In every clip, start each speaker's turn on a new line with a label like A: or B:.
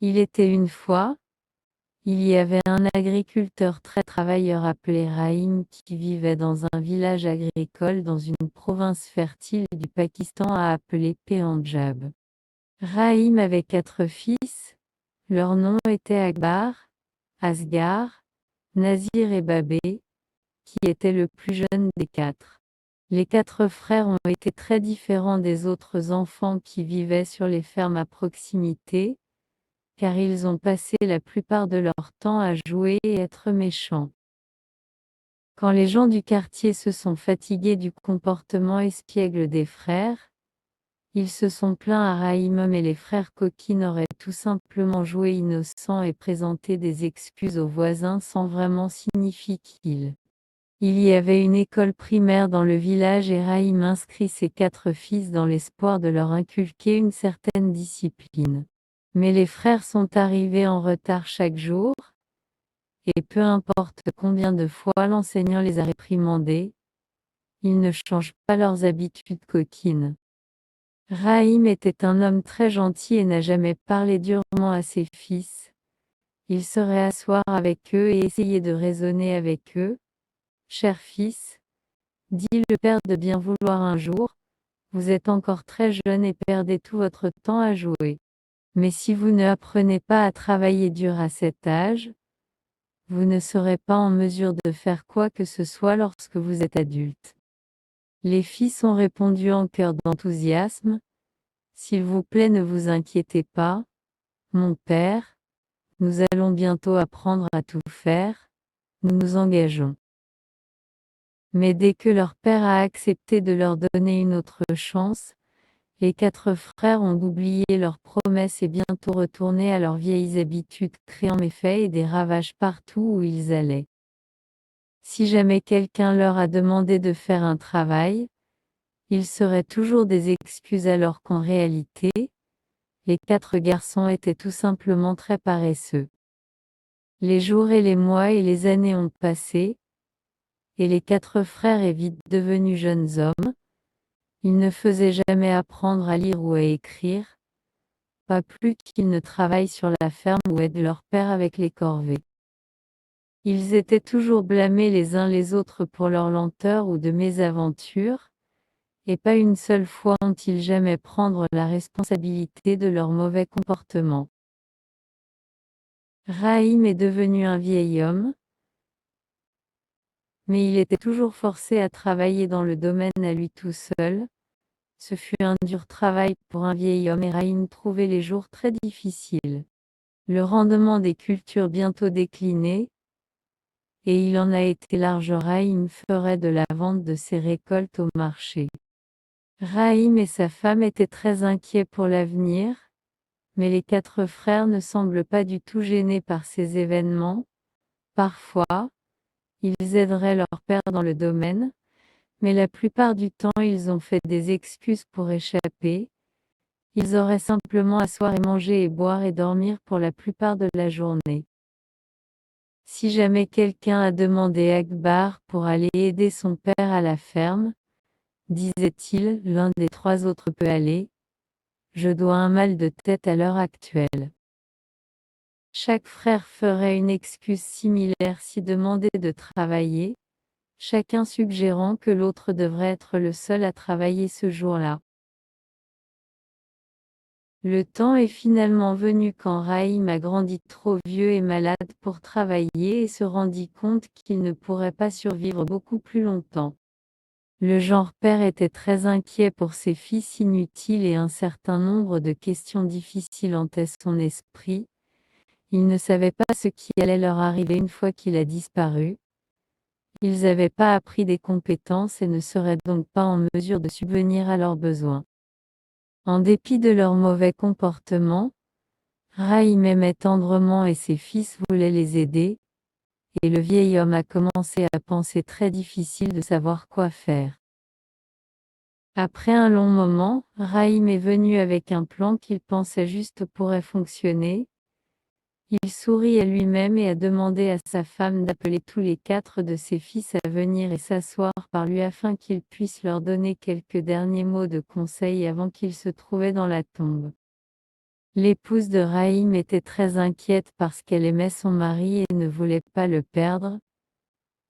A: Il était une fois, il y avait un agriculteur très travailleur appelé Rahim qui vivait dans un village agricole dans une province fertile du Pakistan appelée Pendjab. Rahim avait 4 fils, leurs noms étaient Akbar, Asghar, Nazir et Babé, qui était le plus jeune des 4. Les 4 frères ont été très différents des autres enfants qui vivaient sur les fermes à proximité, car ils ont passé la plupart de leur temps à jouer et être méchants. Quand les gens du quartier se sont fatigués du comportement espiègle des frères, ils se sont plaints à Rahim et les frères coquines auraient tout simplement joué innocents et présenté des excuses aux voisins sans vraiment signifier qu'ils. Il y avait une école primaire dans le village et Rahim inscrit ses 4 fils dans l'espoir de leur inculquer une certaine discipline. Mais les frères sont arrivés en retard chaque jour, et peu importe combien de fois l'enseignant les a réprimandés, ils ne changent pas leurs habitudes coquines. Rahim était un homme très gentil et n'a jamais parlé durement à ses fils. Il serait asseoir avec eux et essayer de raisonner avec eux. Cher fils, dit le père de bien vouloir un jour, vous êtes encore très jeune et perdez tout votre temps à jouer. Mais si vous ne apprenez pas à travailler dur à cet âge, vous ne serez pas en mesure de faire quoi que ce soit lorsque vous êtes adulte. Les fils ont répondu en chœur d'enthousiasme, s'il vous plaît ne vous inquiétez pas, mon père, nous allons bientôt apprendre à tout faire, nous nous engageons. Mais dès que leur père a accepté de leur donner une autre chance, les 4 frères ont oublié leurs promesses et bientôt retourné à leurs vieilles habitudes, créant méfaits et des ravages partout où ils allaient. Si jamais quelqu'un leur a demandé de faire un travail, ils seraient toujours des excuses alors qu'en réalité, les 4 garçons étaient tout simplement très paresseux. Les jours et les mois et les années ont passé, et les 4 frères étaient vite devenus jeunes hommes. Ils ne faisaient jamais apprendre à lire ou à écrire, pas plus qu'ils ne travaillent sur la ferme ou aident leur père avec les corvées. Ils étaient toujours blâmés les uns les autres pour leur lenteur ou de mésaventures, et pas une seule fois ont-ils jamais prendre la responsabilité de leur mauvais comportement. Rahim est devenu un vieil homme, mais il était toujours forcé à travailler dans le domaine à lui tout seul. Ce fut un dur travail pour un vieil homme et Rahim trouvait les jours très difficiles. Le rendement des cultures bientôt décliné, et il en a été large. Rahim ferait de la vente de ses récoltes au marché. Rahim et sa femme étaient très inquiets pour l'avenir, mais les 4 frères ne semblent pas du tout gênés par ces événements. Parfois, ils aideraient leur père dans le domaine, mais la plupart du temps ils ont fait des excuses pour échapper. Ils auraient simplement à s'asseoir et manger et boire et dormir pour la plupart de la journée. Si jamais quelqu'un a demandé Akbar pour aller aider son père à la ferme, disait-il, l'un des 3 autres peut aller. Je dois un mal de tête à l'heure actuelle. Chaque frère ferait une excuse similaire si demandé de travailler, chacun suggérant que l'autre devrait être le seul à travailler ce jour-là. Le temps est finalement venu quand Rahim a grandi trop vieux et malade pour travailler et se rendit compte qu'il ne pourrait pas survivre beaucoup plus longtemps. Le genre père était très inquiet pour ses fils inutiles et un certain nombre de questions difficiles hantaient son esprit. Il ne savait pas ce qui allait leur arriver une fois qu'il a disparu. Ils n'avaient pas appris des compétences et ne seraient donc pas en mesure de subvenir à leurs besoins. En dépit de leur mauvais comportement, Rahim aimait tendrement et ses fils voulaient les aider, et le vieil homme a commencé à penser très difficile de savoir quoi faire. Après un long moment, Rahim est venu avec un plan qu'il pensait juste pourrait fonctionner. Il sourit à lui-même et a demandé à sa femme d'appeler tous les 4 de ses fils à venir et s'asseoir par lui afin qu'il puisse leur donner quelques derniers mots de conseil avant qu'ils se trouvaient dans la tombe. L'épouse de Rahim était très inquiète parce qu'elle aimait son mari et ne voulait pas le perdre.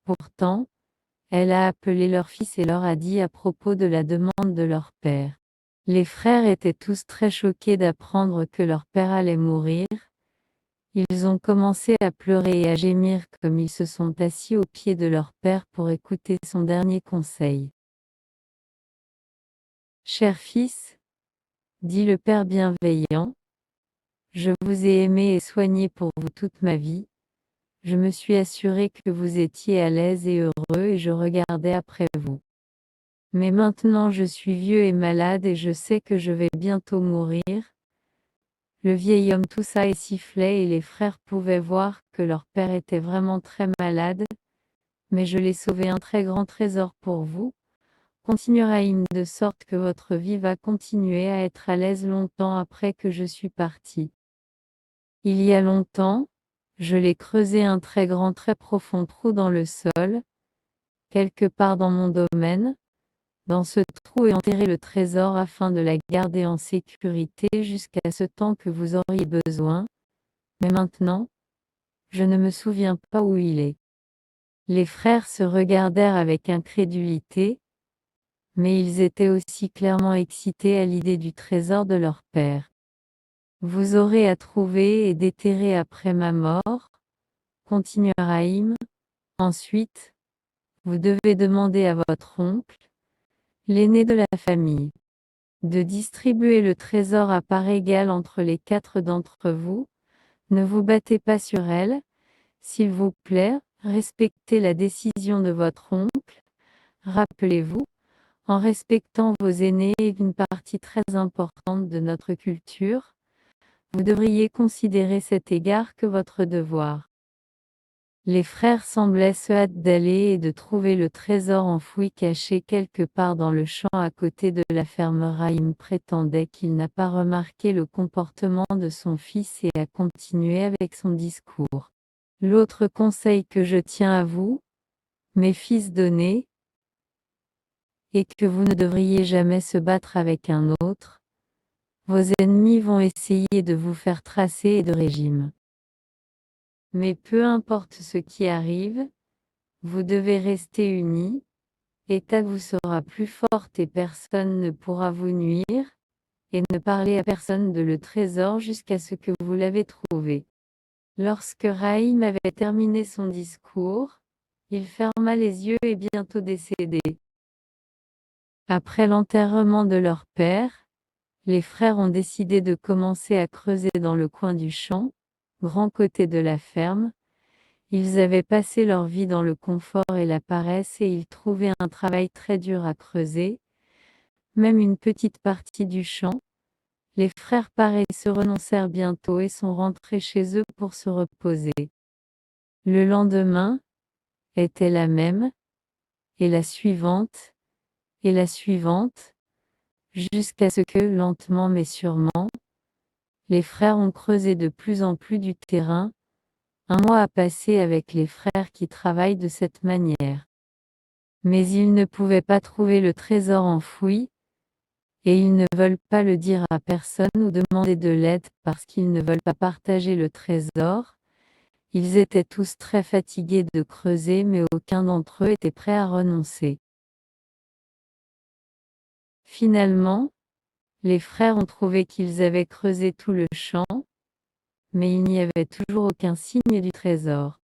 A: Pourtant, elle a appelé leur fils et leur a dit à propos de la demande de leur père. Les frères étaient tous très choqués d'apprendre que leur père allait mourir. Ils ont commencé à pleurer et à gémir comme ils se sont assis aux pieds de leur père pour écouter son dernier conseil. Cher fils, dit le père bienveillant, je vous ai aimé et soigné pour vous toute ma vie. Je me suis assuré que vous étiez à l'aise et heureux et je regardais après vous. Mais maintenant je suis vieux et malade et je sais que je vais bientôt mourir. Le vieil homme toussa et sifflait et les frères pouvaient voir que leur père était vraiment très malade. Mais je l'ai sauvé un très grand trésor pour vous, continua Rahim, de sorte que votre vie va continuer à être à l'aise longtemps après que je suis parti. Il y a longtemps, je l'ai creusé un très grand très profond trou dans le sol, quelque part dans mon domaine. Dans ce trou est enterré le trésor afin de la garder en sécurité jusqu'à ce temps que vous auriez besoin. Mais maintenant, je ne me souviens pas où il est. Les frères se regardèrent avec incrédulité, mais ils étaient aussi clairement excités à l'idée du trésor de leur père. Vous aurez à trouver et déterrer après ma mort, continua Rahim. Ensuite, vous devez demander à votre oncle, l'aîné de la famille, de distribuer le trésor à part égale entre les 4 d'entre vous. Ne vous battez pas sur elle, s'il vous plaît, respectez la décision de votre oncle. Rappelez-vous, en respectant vos aînés et une partie très importante de notre culture, vous devriez considérer cet égard que votre devoir. Les frères semblaient se hâter d'aller et de trouver le trésor enfoui caché quelque part dans le champ à côté de la ferme. Rahim prétendait qu'il n'a pas remarqué le comportement de son fils et a continué avec son discours. L'autre conseil que je tiens à vous, mes fils d'aînés, est que vous ne devriez jamais se battre avec un autre. Vos ennemis vont essayer de vous faire tracer et de régime. Mais peu importe ce qui arrive, vous devez rester unis, et ta vous sera plus forte et personne ne pourra vous nuire, et ne parlez à personne de le trésor jusqu'à ce que vous l'avez trouvé. Lorsque Rahim avait terminé son discours, il ferma les yeux et bientôt décédé. Après l'enterrement de leur père, les frères ont décidé de commencer à creuser dans le coin du champ, grand côté de la ferme. Ils avaient passé leur vie dans le confort et la paresse et ils trouvaient un travail très dur à creuser, même une petite partie du champ. Les frères se renoncèrent bientôt et sont rentrés chez eux pour se reposer. Le lendemain était la même, et la suivante, jusqu'à ce que, lentement mais sûrement, les frères ont creusé de plus en plus du terrain. Un mois a passé avec les frères qui travaillent de cette manière. Mais ils ne pouvaient pas trouver le trésor enfoui, et ils ne veulent pas le dire à personne ou demander de l'aide parce qu'ils ne veulent pas partager le trésor. Ils étaient tous très fatigués de creuser mais aucun d'entre eux était prêt à renoncer. Finalement, les frères ont trouvé qu'ils avaient creusé tout le champ, mais il n'y avait toujours aucun signe du trésor.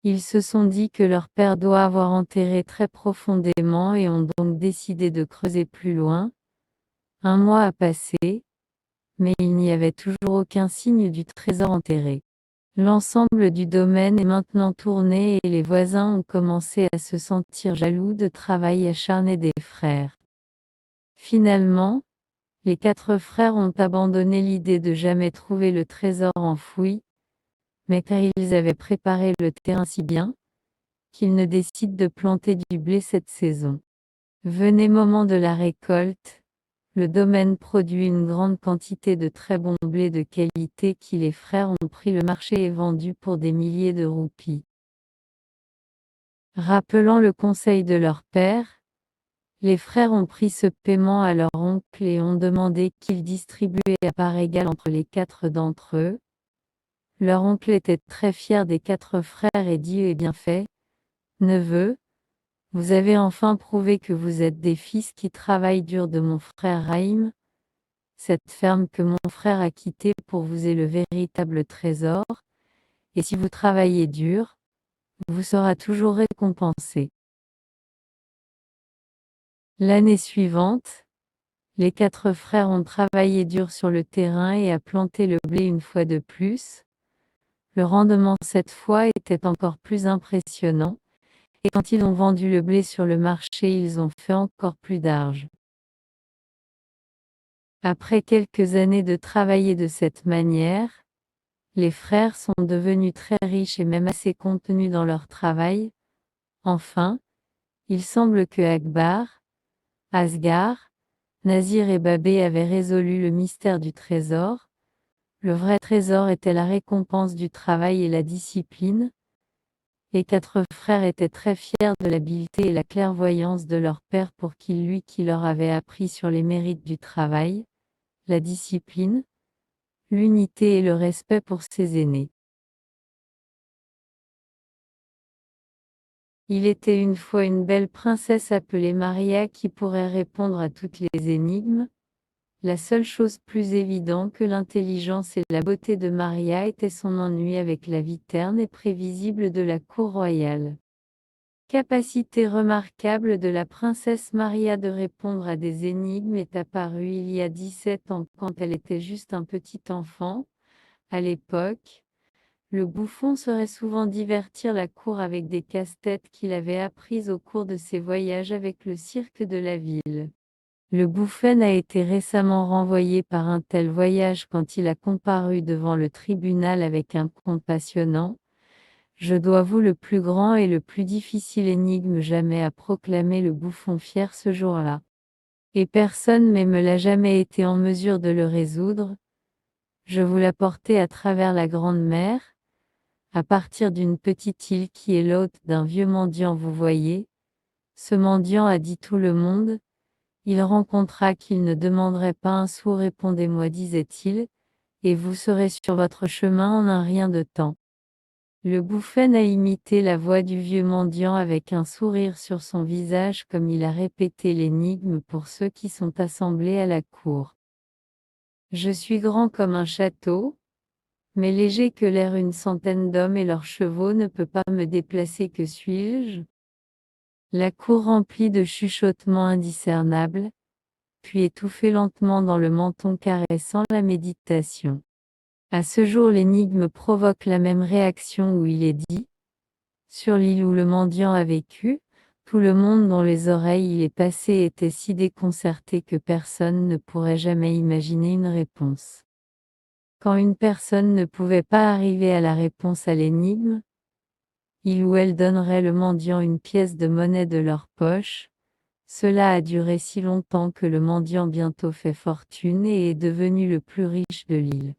A: Ils se sont dit que leur père doit avoir enterré très profondément et ont donc décidé de creuser plus loin. Un mois a passé, mais il n'y avait toujours aucun signe du trésor enterré. L'ensemble du domaine est maintenant tourné et les voisins ont commencé à se sentir jaloux de travail acharné des frères. Finalement, les 4 frères ont abandonné l'idée de jamais trouver le trésor enfoui, mais car ils avaient préparé le terrain si bien, qu'ils ne décident de planter du blé cette saison. Venait moment de la récolte, le domaine produit une grande quantité de très bon blé de qualité qui les frères ont pris le marché et vendu pour des milliers de roupies. Rappelant le conseil de leur père, Les frères ont pris ce paiement à leur oncle et ont demandé qu'il distribuait à part égale entre les 4 d'entre eux. Leur oncle était très fier des 4 frères et dit: Eh bien fait, neveu, vous avez enfin prouvé que vous êtes des fils qui travaillent dur de mon frère Raïm. Cette ferme que mon frère a quittée pour vous est le véritable trésor, et si vous travaillez dur, vous sera toujours récompensé. L'année suivante, les 4 frères ont travaillé dur sur le terrain et a planté le blé une fois de plus. Le rendement cette fois était encore plus impressionnant, et quand ils ont vendu le blé sur le marché, ils ont fait encore plus d'argent. Après quelques années de travailler de cette manière, les frères sont devenus très riches et même assez contenus dans leur travail. Enfin, il semble que Akbar, Asghar, Nazir et Babé avaient résolu le mystère du trésor. Le vrai trésor était la récompense du travail et la discipline. Les 4 frères étaient très fiers de l'habileté et la clairvoyance de leur père pour qui leur avait appris sur les mérites du travail, la discipline, l'unité et le respect pour ses aînés. Il était une fois une belle princesse appelée Maria qui pourrait répondre à toutes les énigmes. La seule chose plus évidente que l'intelligence et la beauté de Maria était son ennui avec la vie terne et prévisible de la cour royale. Capacité remarquable de la princesse Maria de répondre à des énigmes est apparue il y a 17 ans quand elle était juste un petit enfant. À l'époque, le bouffon saurait souvent divertir la cour avec des casse-têtes qu'il avait apprises au cours de ses voyages avec le cirque de la ville. Le bouffon a été récemment renvoyé par un tel voyage quand il a comparu devant le tribunal avec un conte passionnant. Je dois vous le plus grand et le plus difficile énigme jamais à proclamer le bouffon fier ce jour-là. Et personne mais me l'a jamais été en mesure de le résoudre. Je vous l'ai porté à travers la grande mer, à partir d'une petite île qui est l'hôte d'un vieux mendiant vous voyez. Ce mendiant a dit tout le monde. Il rencontra qu'il ne demanderait pas un sou répondez-moi disait-il, et vous serez sur votre chemin en un rien de temps. Le bouffon a imité la voix du vieux mendiant avec un sourire sur son visage comme il a répété l'énigme pour ceux qui sont assemblés à la cour. Je suis grand comme un château, mais léger que l'air une centaine d'hommes et leurs chevaux ne peut pas me déplacer que suis-je? La cour remplie de chuchotements indiscernables, puis étouffée lentement dans le menton caressant la méditation. À ce jour l'énigme provoque la même réaction où il est dit, sur l'île où le mendiant a vécu, tout le monde dont les oreilles il est passé était si déconcerté que personne ne pourrait jamais imaginer une réponse. Quand une personne ne pouvait pas arriver à la réponse à l'énigme, il ou elle donnerait le mendiant une pièce de monnaie de leur poche. Cela a duré si longtemps que le mendiant bientôt fait fortune et est devenu le plus riche de l'île.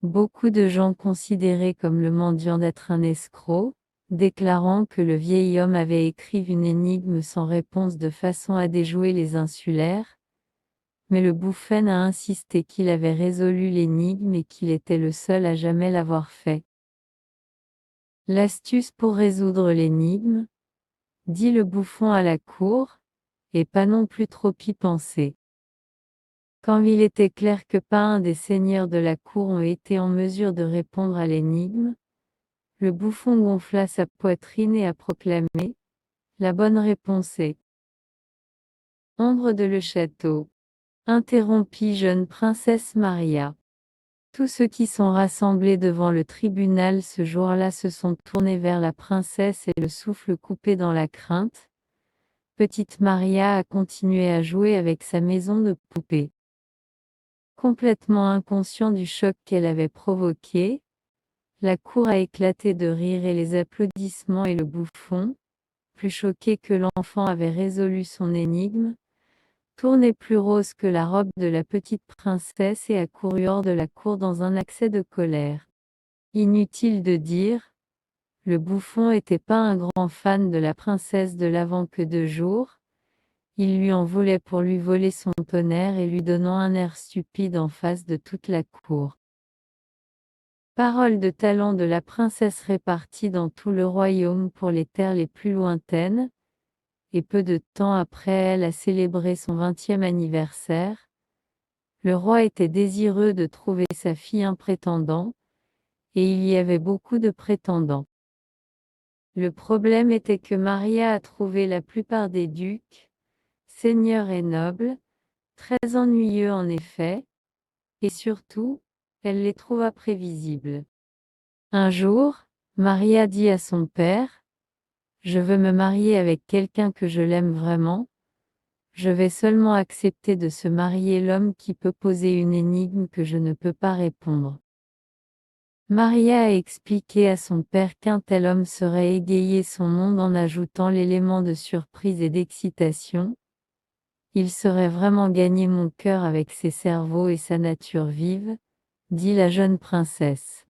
A: Beaucoup de gens considéraient comme le mendiant d'être un escroc, déclarant que le vieil homme avait écrit une énigme sans réponse de façon à déjouer les insulaires, mais le bouffon a insisté qu'il avait résolu l'énigme et qu'il était le seul à jamais l'avoir fait. L'astuce pour résoudre l'énigme, dit le bouffon à la cour, et pas non plus trop y penser. Quand il était clair que pas un des seigneurs de la cour ont été en mesure de répondre à l'énigme, le bouffon gonfla sa poitrine et a proclamé: la bonne réponse est ombre de le château. Interrompit jeune princesse Maria. Tous ceux qui sont rassemblés devant le tribunal ce jour-là se sont tournés vers la princesse et le souffle coupé dans la crainte. Petite Maria a continué à jouer avec sa maison de poupée. Complètement inconscient du choc qu'elle avait provoqué, la cour a éclaté de rire et les applaudissements et le bouffon, plus choqué que l'enfant avait résolu son énigme, tournait plus rose que la robe de la petite princesse et a couru hors de la cour dans un accès de colère. Inutile de dire, le bouffon était pas un grand fan de la princesse de l'avant que 2 jours, Il lui en voulait pour lui voler son tonnerre et lui donnant un air stupide en face de toute la cour. Parole de talent de la princesse répartie dans tout le royaume pour les terres les plus lointaines, et peu de temps après elle a célébré son 20e anniversaire. Le roi était désireux de trouver sa fille un prétendant, et il y avait beaucoup de prétendants. Le problème était que Maria a trouvé la plupart des ducs, seigneurs et nobles, très ennuyeux en effet, et surtout, elle les trouva prévisibles. Un jour, Maria dit à son père, « Je veux me marier avec quelqu'un que je l'aime vraiment. Je vais seulement accepter de se marier l'homme qui peut poser une énigme que je ne peux pas répondre. » Maria a expliqué à son père qu'un tel homme saurait égayer son monde en ajoutant l'élément de surprise et d'excitation. Il saurait vraiment gagner mon cœur avec ses cerveaux et sa nature vive, dit la jeune princesse.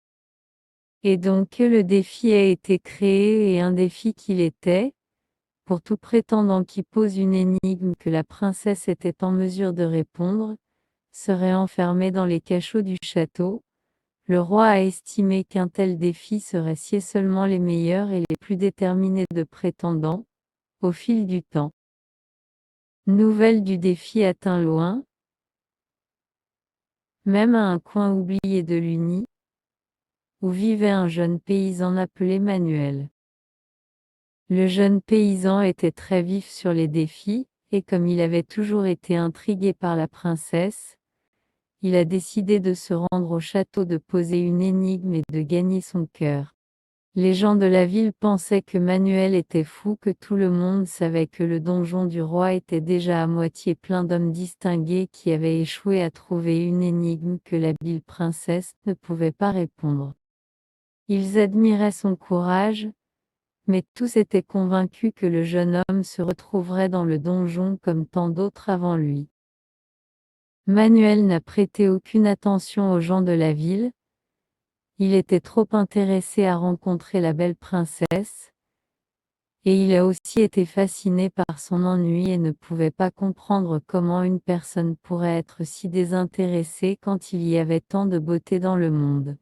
A: Et donc le défi a été créé et un défi qu'il était, pour tout prétendant qui pose une énigme que la princesse était en mesure de répondre, serait enfermé dans les cachots du château. Le roi a estimé qu'un tel défi serait scier seulement les meilleurs et les plus déterminés de prétendants, au fil du temps. Nouvelle du défi atteint loin, même à un coin oublié de l'Uni, où vivait un jeune paysan appelé Manuel. Le jeune paysan était très vif sur les défis, et comme il avait toujours été intrigué par la princesse, il a décidé de se rendre au château, de poser une énigme et de gagner son cœur. Les gens de la ville pensaient que Manuel était fou, que tout le monde savait que le donjon du roi était déjà à moitié plein d'hommes distingués qui avaient échoué à trouver une énigme que l'habile princesse ne pouvait pas répondre. Ils admiraient son courage, mais tous étaient convaincus que le jeune homme se retrouverait dans le donjon comme tant d'autres avant lui. Manuel n'a prêté aucune attention aux gens de la ville. Il était trop intéressé à rencontrer la belle princesse, et il a aussi été fasciné par son ennui et ne pouvait pas comprendre comment une personne pourrait être si désintéressée quand il y avait tant de beauté dans le monde.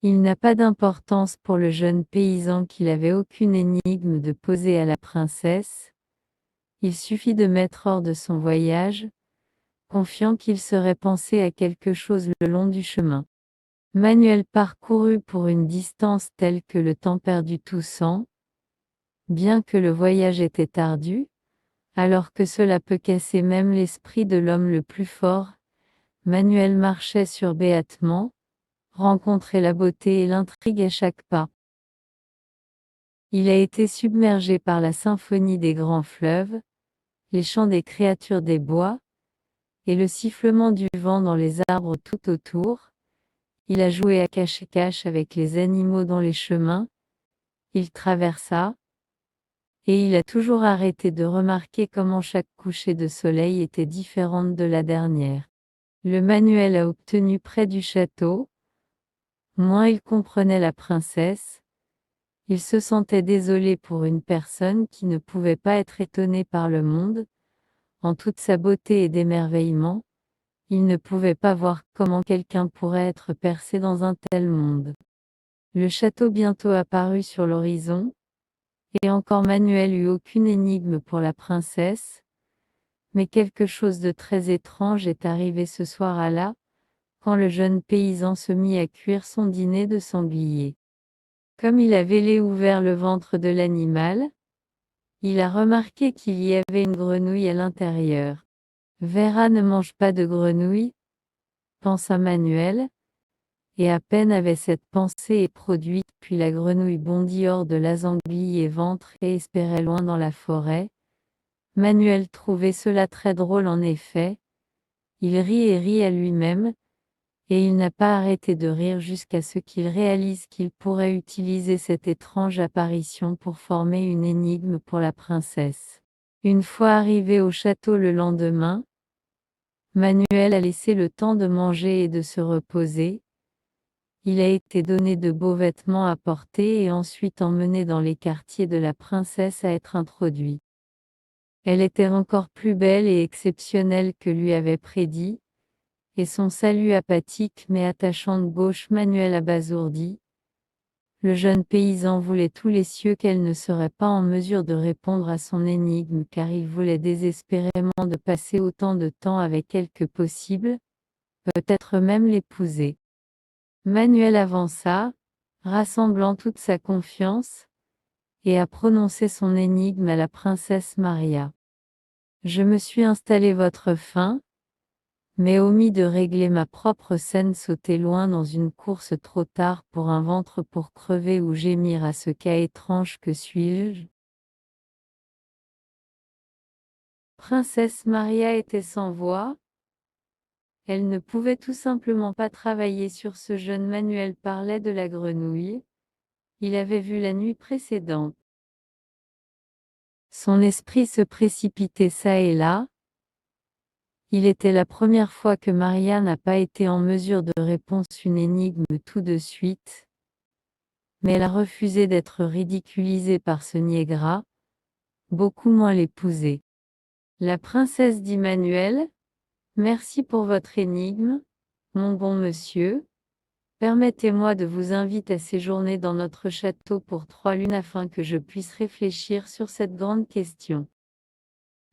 A: Il n'a pas d'importance pour le jeune paysan qu'il avait aucune énigme de poser à la princesse. Il suffit de mettre hors de son voyage, confiant qu'il serait pensé à quelque chose le long du chemin. Manuel parcourut pour une distance telle que le temps perdut tout sens. Bien que le voyage était ardu, alors que cela peut casser même l'esprit de l'homme le plus fort, Manuel marchait sur béatement, rencontrait la beauté et l'intrigue à chaque pas. Il a été submergé par la symphonie des grands fleuves, les chants des créatures des bois, et le sifflement du vent dans les arbres tout autour. Il a joué à cache-cache avec les animaux dans les chemins. Il traversa, et il a toujours arrêté de remarquer comment chaque coucher de soleil était différente de la dernière. Le Manuel a obtenu près du château. Moins il comprenait la princesse. Il se sentait désolé pour une personne qui ne pouvait pas être étonnée par le monde, en toute sa beauté et d'émerveillement. Il ne pouvait pas voir comment quelqu'un pourrait être percé dans un tel monde. Le château bientôt apparut sur l'horizon, et encore Manuel eut aucune énigme pour la princesse. Mais quelque chose de très étrange est arrivé ce soir-là, quand le jeune paysan se mit à cuire son dîner de sanglier. Comme il avait vélé ouvert le ventre de l'animal, il a remarqué qu'il y avait une grenouille à l'intérieur. Vera ne mange pas de grenouille, pensa Manuel, et à peine avait cette pensée produite, puis la grenouille bondit hors de l'asanglier ventre et espérait loin dans la forêt. Manuel trouvait cela très drôle en effet. Il rit et rit à lui-même, et il n'a pas arrêté de rire jusqu'à ce qu'il réalise qu'il pourrait utiliser cette étrange apparition pour former une énigme pour la princesse. Une fois arrivé au château le lendemain, Manuel a laissé le temps de manger et de se reposer. Il a été donné de beaux vêtements à porter et ensuite emmené dans les quartiers de la princesse à être introduit. Elle était encore plus belle et exceptionnelle que lui avait prédit, et son salut apathique mais attachant de gauche Manuel abasourdi. Le jeune paysan voulait tous les cieux qu'elle ne serait pas en mesure de répondre à son énigme car il voulait désespérément de passer autant de temps avec elle que possible, peut-être même l'épouser. Manuel avança, rassemblant toute sa confiance, et a prononcé son énigme à la princesse Maria. Je me suis installé votre fin, mais omis de régler ma propre scène sauter loin dans une course trop tard pour un ventre pour crever ou gémir à ce cas étrange que suis-je. Princesse Maria était sans voix. Elle ne pouvait tout simplement pas travailler sur ce jeune Manuel parlait de la grenouille. Il avait vu la nuit précédente. Son esprit se précipitait çà et là. Il était la première fois que Maria n'a pas été en mesure de répondre une énigme tout de suite. Mais elle a refusé d'être ridiculisée par ce niais gras, beaucoup moins l'épouser. La princesse dit Manuel, merci pour votre énigme, mon bon monsieur. Permettez-moi de vous inviter à séjourner dans notre château pour 3 lunes afin que je puisse réfléchir sur cette grande question.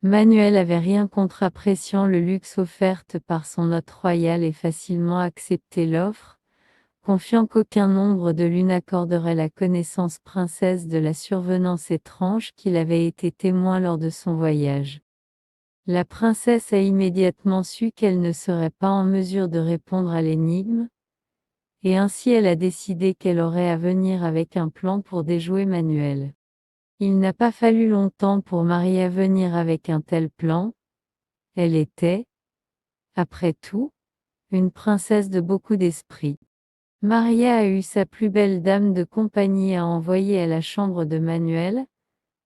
A: Manuel avait rien contre appréciant le luxe offert par son hôte royal et facilement accepté l'offre, confiant qu'aucun nombre de lunes accorderait la connaissance princesse de la survenance étrange qu'il avait été témoin lors de son voyage. La princesse a immédiatement su qu'elle ne serait pas en mesure de répondre à l'énigme, et ainsi elle a décidé qu'elle aurait à venir avec un plan pour déjouer Manuel. Il n'a pas fallu longtemps pour Maria venir avec un tel plan. Elle était, après tout, une princesse de beaucoup d'esprit. Maria a eu sa plus belle dame de compagnie à envoyer à la chambre de Manuel.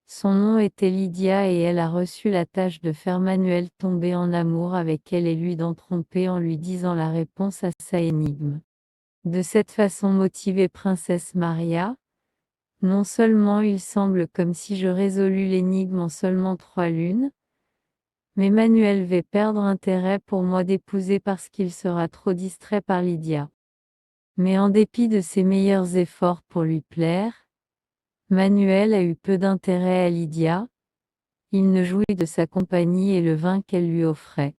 A: Son nom était Lydia et elle a reçu la tâche de faire Manuel tomber en amour avec elle et lui d'en tromper en lui disant la réponse à sa énigme. De cette façon motivée princesse Maria, non seulement il semble comme si je résolus l'énigme en seulement 3 lunes, mais Manuel va perdre intérêt pour moi d'épouser parce qu'il sera trop distrait par Lydia. Mais en dépit de ses meilleurs efforts pour lui plaire, Manuel a eu peu d'intérêt à Lydia, il ne jouit de sa compagnie et le vin qu'elle lui offrait.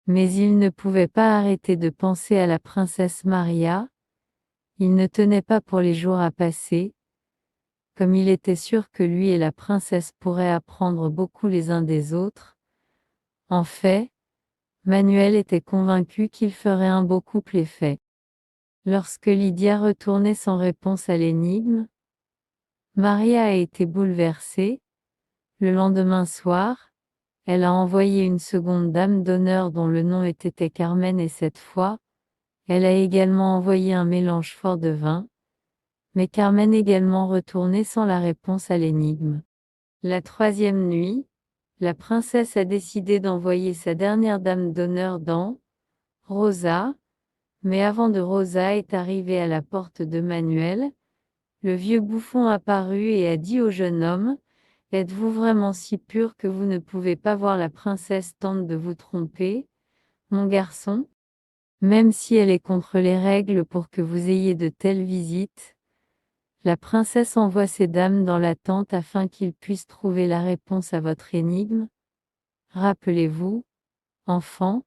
A: Mais il ne pouvait pas arrêter de penser à la princesse Maria, il ne tenait pas pour les jours à passer, comme il était sûr que lui et la princesse pourraient apprendre beaucoup les uns des autres. En fait, Manuel était convaincu qu'il ferait un beau couple effet. Lorsque Lydia retournait sans réponse à l'énigme, Maria a été bouleversée. Le lendemain soir, elle a envoyé une seconde dame d'honneur dont le nom était Carmen et cette fois, elle a également envoyé un mélange fort de vin, mais Carmen également retournait sans la réponse à l'énigme. La 3e nuit, la princesse a décidé d'envoyer sa dernière dame d'honneur dans Rosa, mais avant de Rosa est arrivée à la porte de Manuel, le vieux bouffon apparut et a dit au jeune homme, « Êtes-vous vraiment si pur que vous ne pouvez pas voir la princesse tente de vous tromper, mon garçon? Même si elle est contre les règles pour que vous ayez de telles visites, la princesse envoie ses dames dans la tente afin qu'ils puissent trouver la réponse à votre énigme. Rappelez-vous, enfant,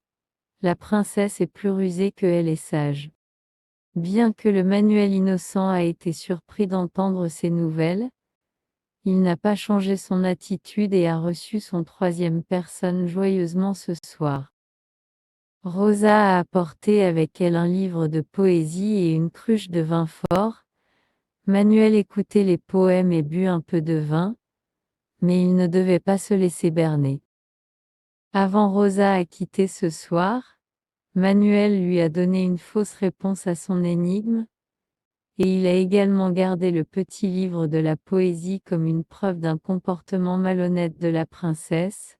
A: la princesse est plus rusée que elle est sage. » Bien que le Manuel innocent a été surpris d'entendre ces nouvelles, il n'a pas changé son attitude et a reçu son 3e personne joyeusement ce soir. Rosa a apporté avec elle un livre de poésie et une cruche de vin fort. Manuel écoutait les poèmes et but un peu de vin, mais il ne devait pas se laisser berner. Avant Rosa à quitter ce soir, Manuel lui a donné une fausse réponse à son énigme, et il a également gardé le petit livre de la poésie comme une preuve d'un comportement malhonnête de la princesse.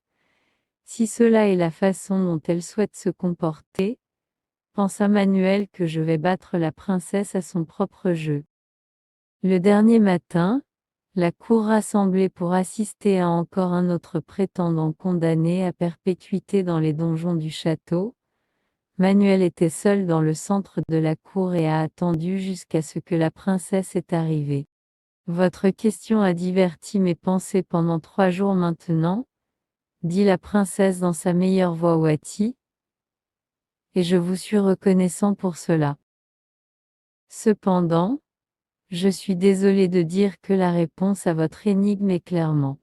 A: Si cela est la façon dont elle souhaite se comporter, pensa Manuel que je vais battre la princesse à son propre jeu. Le dernier matin, La cour rassemblée pour assister à encore un autre prétendant condamné à perpétuité dans les donjons du château. Manuel était seul dans le centre de la cour et a attendu jusqu'à ce que la princesse est arrivée. Votre question a diverti mes pensées pendant 3 jours maintenant, dit la princesse dans sa meilleure voix ouatie, et je vous suis reconnaissant pour cela. Cependant, je suis désolé de dire que la réponse à votre énigme est clairement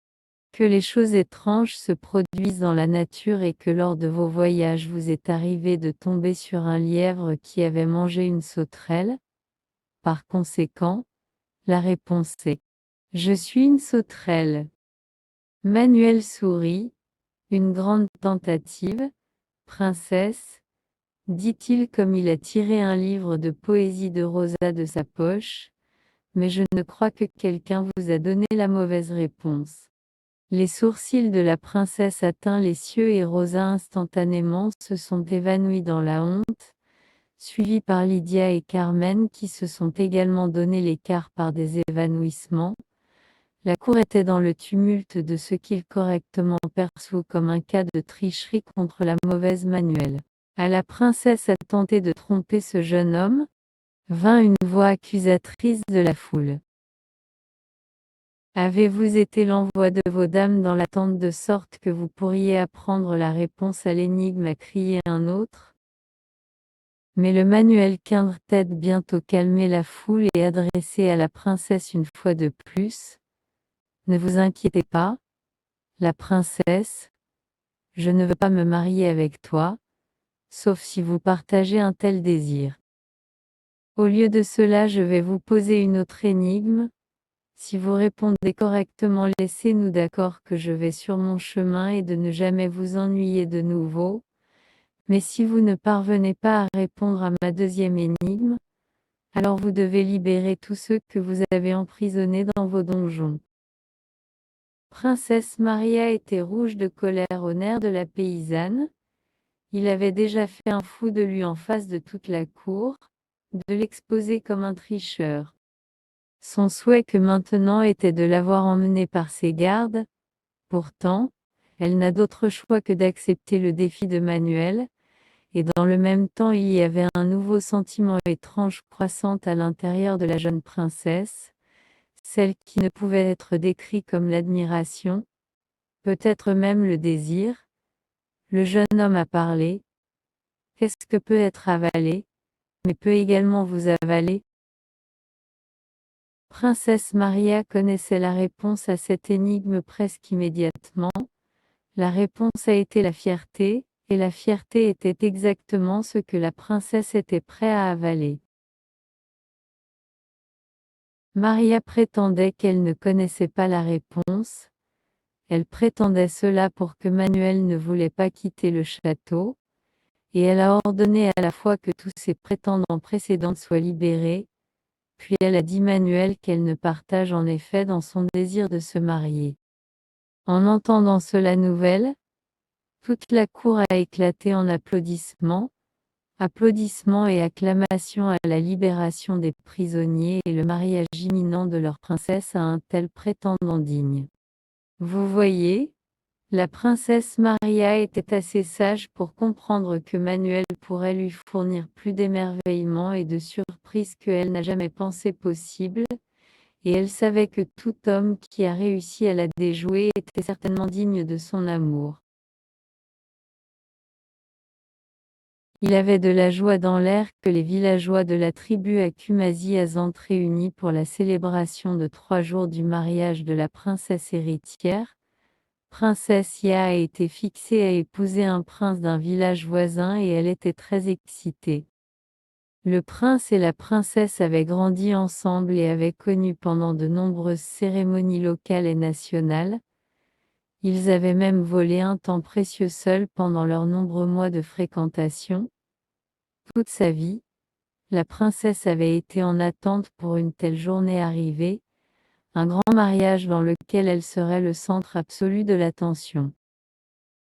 A: que les choses étranges se produisent dans la nature et que lors de vos voyages vous est arrivé de tomber sur un lièvre qui avait mangé une sauterelle. Par conséquent, la réponse est je suis une sauterelle. Manuel sourit, une grande tentative, princesse, dit-il comme il a tiré un livre de poésie de Rosa de sa poche, mais je ne crois que quelqu'un vous a donné la mauvaise réponse. Les sourcils de la princesse atteints les cieux et Rosa instantanément se sont évanouis dans la honte, suivis par Lydia et Carmen qui se sont également donné l'écart par des évanouissements. La cour était dans le tumulte de ce qu'il correctement perçoit comme un cas de tricherie contre la mauvaise Manuel. À la princesse a tenté de tromper ce jeune homme, vint une voix accusatrice de la foule. Avez-vous été l'envoi de vos dames dans l'attente de sorte que vous pourriez apprendre la réponse à l'énigme a crié un autre? Mais le Manuel quinte-tête bientôt calmé la foule et adressé à la princesse une fois de plus. Ne vous inquiétez pas, la princesse, je ne veux pas me marier avec toi, sauf si vous partagez un tel désir. Au lieu de cela je vais vous poser une autre énigme. Si vous répondez correctement, laissez-nous d'accord que je vais sur mon chemin et de ne jamais vous ennuyer de nouveau. Mais si vous ne parvenez pas à répondre à ma deuxième énigme, alors vous devez libérer tous ceux que vous avez emprisonnés dans vos donjons. Princesse Maria était rouge de colère aux nerfs de la paysanne. Il avait déjà fait un fou de lui en face de toute la cour, de l'exposer comme un tricheur. Son souhait que maintenant était de l'avoir emmené par ses gardes. Pourtant, elle n'a d'autre choix que d'accepter le défi de Manuel, et dans le même temps il y avait un nouveau sentiment étrange croissant à l'intérieur de la jeune princesse, celle qui ne pouvait être décrite comme l'admiration, peut-être même le désir. Le jeune homme a parlé. Qu'est-ce que peut être avalé, mais peut également vous avaler? Princesse Maria connaissait la réponse à cette énigme presque immédiatement. La réponse a été la fierté, et la fierté était exactement ce que la princesse était prête à avaler. Maria prétendait qu'elle ne connaissait pas la réponse. Elle prétendait cela pour que Manuel ne voulait pas quitter le château, et elle a ordonné à la fois que tous ses prétendants précédents soient libérés, puis elle a dit Manuel qu'elle ne partage en effet dans son désir de se marier. En entendant cela nouvelle, toute la cour a éclaté en applaudissements et acclamations à la libération des prisonniers et le mariage imminent de leur princesse à un tel prétendant digne. Vous voyez, la princesse Maria était assez sage pour comprendre que Manuel pourrait lui fournir plus d'émerveillement et de surprises qu'elle n'a jamais pensé possible, et elle savait que tout homme qui a réussi à la déjouer était certainement digne de son amour. Il avait de la joie dans l'air que les villageois de la tribu Akumasi-Azant réunis pour la célébration de 3 jours du mariage de la princesse héritière. Princesse Ya a été fixée à épouser un prince d'un village voisin et elle était très excitée. Le prince et la princesse avaient grandi ensemble et avaient connu pendant de nombreuses cérémonies locales et nationales. Ils avaient même volé un temps précieux seuls pendant leurs nombreux mois de fréquentation. Toute sa vie, la princesse avait été en attente pour une telle journée arrivée, un grand mariage dans lequel elle serait le centre absolu de l'attention.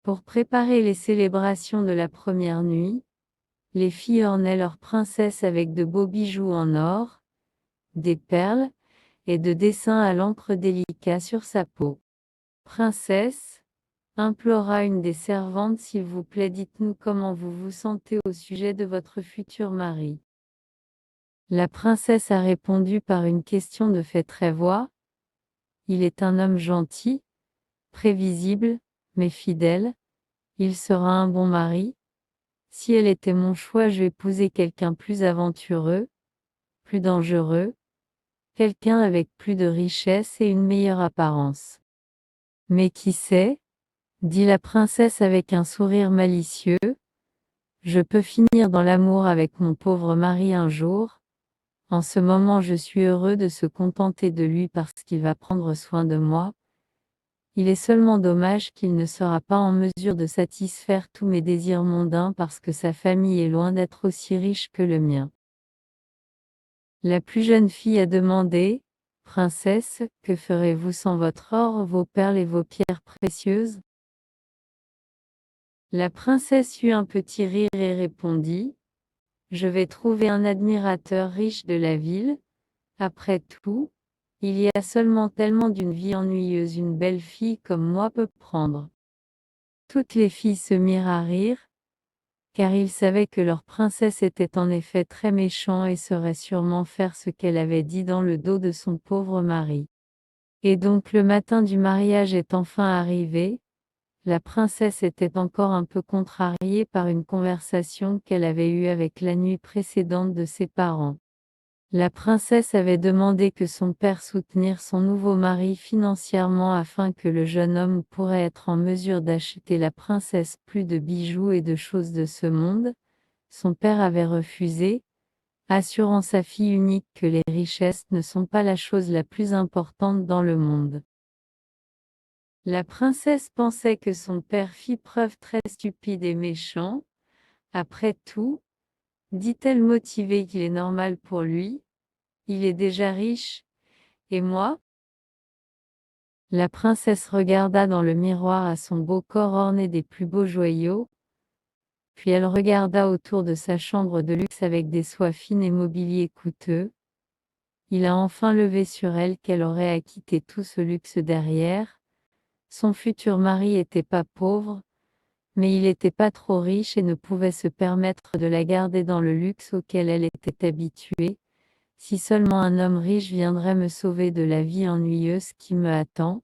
A: Pour préparer les célébrations de la première nuit, les filles ornaient leur princesse avec de beaux bijoux en or, des perles, et de dessins à l'encre délicats sur sa peau. Princesse, implora une des servantes, s'il vous plaît, dites-nous comment vous vous sentez au sujet de votre futur mari. La princesse a répondu par une question de fait très voix. Il est un homme gentil, prévisible, mais fidèle. Il sera un bon mari. Si elle était mon choix, je épousais quelqu'un plus aventureux, plus dangereux, quelqu'un avec plus de richesse et une meilleure apparence. Mais qui sait, dit la princesse avec un sourire malicieux, je peux finir dans l'amour avec mon pauvre mari un jour. En ce moment je suis heureux de se contenter de lui parce qu'il va prendre soin de moi. Il est seulement dommage qu'il ne sera pas en mesure de satisfaire tous mes désirs mondains parce que sa famille est loin d'être aussi riche que le mien. La plus jeune fille a demandé, « Princesse, que ferez-vous sans votre or, vos perles et vos pierres précieuses ?» La princesse eut un petit rire et répondit, « Je vais trouver un admirateur riche de la ville. Après tout, il y a seulement tellement d'une vie ennuyeuse une belle fille comme moi peut prendre. » Toutes les filles se mirent à rire, car ils savaient que leur princesse était en effet très méchante et saurait sûrement faire ce qu'elle avait dit dans le dos de son pauvre mari. Et donc le matin du mariage est enfin arrivé. La princesse était encore un peu contrariée par une conversation qu'elle avait eue avec la nuit précédente de ses parents. La princesse avait demandé que son père soutenir son nouveau mari financièrement afin que le jeune homme pourrait être en mesure d'acheter la princesse plus de bijoux et de choses de ce monde. Son père avait refusé, assurant sa fille unique que les richesses ne sont pas la chose la plus importante dans le monde. La princesse pensait que son père fit preuve très stupide et méchant. Après tout, dit-elle motivée, qu'il est normal pour lui. Il est déjà riche. Et moi? La princesse regarda dans le miroir à son beau corps orné des plus beaux joyaux. Puis elle regarda autour de sa chambre de luxe avec des soies fines et mobilier coûteux. Il a enfin levé sur elle qu'elle aurait à quitter tout ce luxe derrière. Son futur mari était pas pauvre, mais il était pas trop riche et ne pouvait se permettre de la garder dans le luxe auquel elle était habituée. Si seulement un homme riche viendrait me sauver de la vie ennuyeuse qui me attend,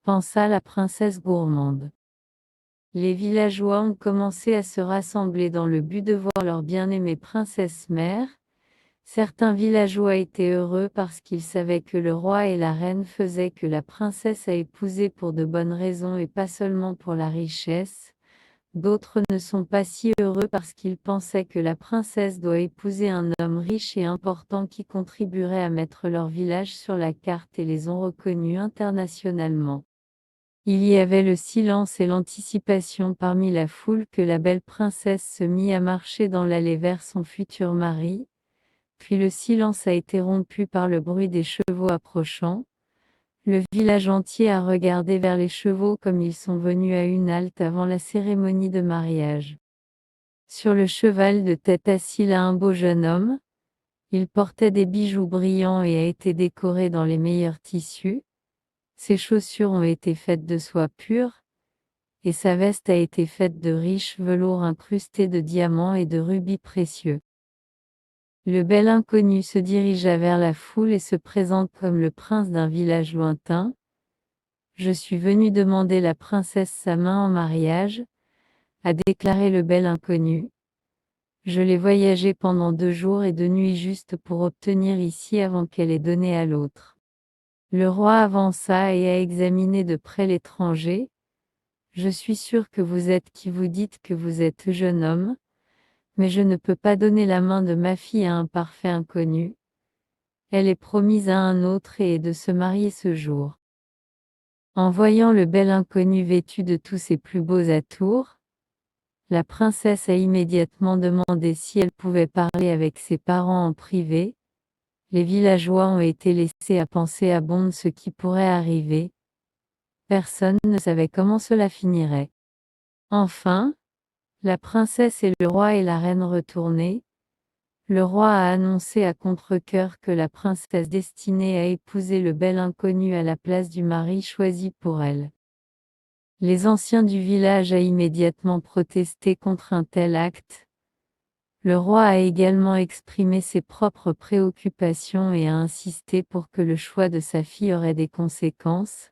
A: pensa la princesse gourmande. Les villageois ont commencé à se rassembler dans le but de voir leur bien-aimée princesse mère. Certains villageois étaient heureux parce qu'ils savaient que le roi et la reine faisaient que la princesse a épousé pour de bonnes raisons et pas seulement pour la richesse. D'autres ne sont pas si heureux parce qu'ils pensaient que la princesse doit épouser un homme riche et important qui contribuerait à mettre leur village sur la carte et les ont reconnus internationalement. Il y avait le silence et l'anticipation parmi la foule que la belle princesse se mit à marcher dans l'allée vers son futur mari. Puis le silence a été rompu par le bruit des chevaux approchant. Le village entier a regardé vers les chevaux comme ils sont venus à une halte avant la cérémonie de mariage. Sur le cheval de tête assis là un beau jeune homme. Il portait des bijoux brillants et a été décoré dans les meilleurs tissus. Ses chaussures ont été faites de soie pure, et sa veste a été faite de riches velours incrustés de diamants et de rubis précieux. Le bel inconnu se dirigea vers la foule et se présente comme le prince d'un village lointain. Je suis venu demander la princesse sa main en mariage, a déclaré le bel inconnu. Je l'ai voyagé pendant 2 jours et 2 nuits juste pour obtenir ici avant qu'elle ait donné à l'autre. Le roi avança et a examiné de près l'étranger. Je suis sûr que vous êtes qui vous dites que vous êtes jeune homme, mais je ne peux pas donner la main de ma fille à un parfait inconnu. Elle est promise à un autre et est de se marier ce jour. En voyant le bel inconnu vêtu de tous ses plus beaux atours, la princesse a immédiatement demandé si elle pouvait parler avec ses parents en privé. Les villageois ont été laissés à penser à bon de ce qui pourrait arriver. Personne ne savait comment cela finirait. Enfin, la princesse et le roi et la reine retournés. Le roi a annoncé à contre-cœur que la princesse destinée à épouser le bel inconnu à la place du mari choisi pour elle. Les anciens du village a immédiatement protesté contre un tel acte. Le roi a également exprimé ses propres préoccupations et a insisté pour que le choix de sa fille aurait des conséquences.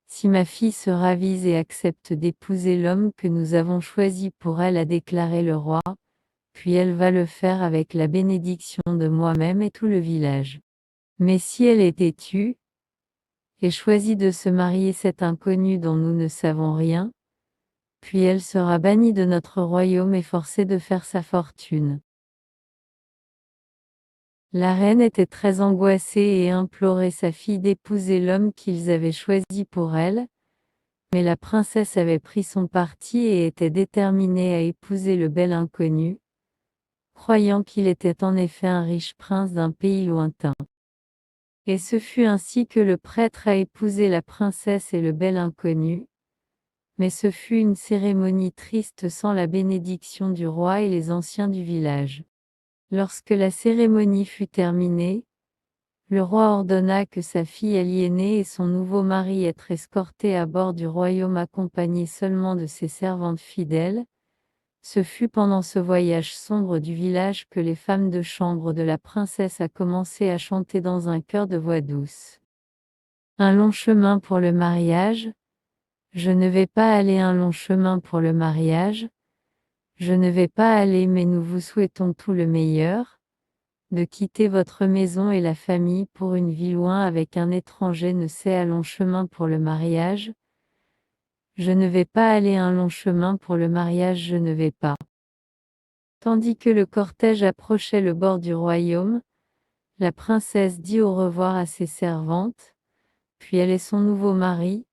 A: Si ma fille se ravise et accepte d'épouser l'homme que nous avons choisi pour elle, a déclaré le roi, puis elle va le faire avec la bénédiction de moi-même et tout le village. Mais si elle est têtue, et choisit de se marier cet inconnu dont nous ne savons rien, puis elle sera bannie de notre royaume et forcée de faire sa fortune. La reine était très angoissée et implorait sa fille d'épouser l'homme qu'ils avaient choisi pour elle, mais la princesse avait pris son parti et était déterminée à épouser le bel inconnu, croyant qu'il était en effet un riche prince d'un pays lointain. Et ce fut ainsi que le prêtre a épousé la princesse et le bel inconnu, mais ce fut une cérémonie triste sans la bénédiction du roi et les anciens du village. Lorsque la cérémonie fut terminée, le roi ordonna que sa fille aliénée et son nouveau mari être escortés à bord du royaume accompagnés seulement de ses servantes fidèles. Ce fut pendant ce voyage sombre du village que les femmes de chambre de la princesse a commencé à chanter dans un chœur de voix douce. Un long chemin pour le mariage. Je ne vais pas aller un long chemin pour le mariage. Je ne vais pas aller, mais nous vous souhaitons tout le meilleur. De quitter votre maison et la famille pour une vie loin avec un étranger ne c'est un long chemin pour le mariage. Je ne vais pas aller un long chemin pour le mariage, je ne vais pas. Tandis que le cortège approchait le bord du royaume, la princesse dit au revoir à ses servantes, puis elle et son nouveau mari,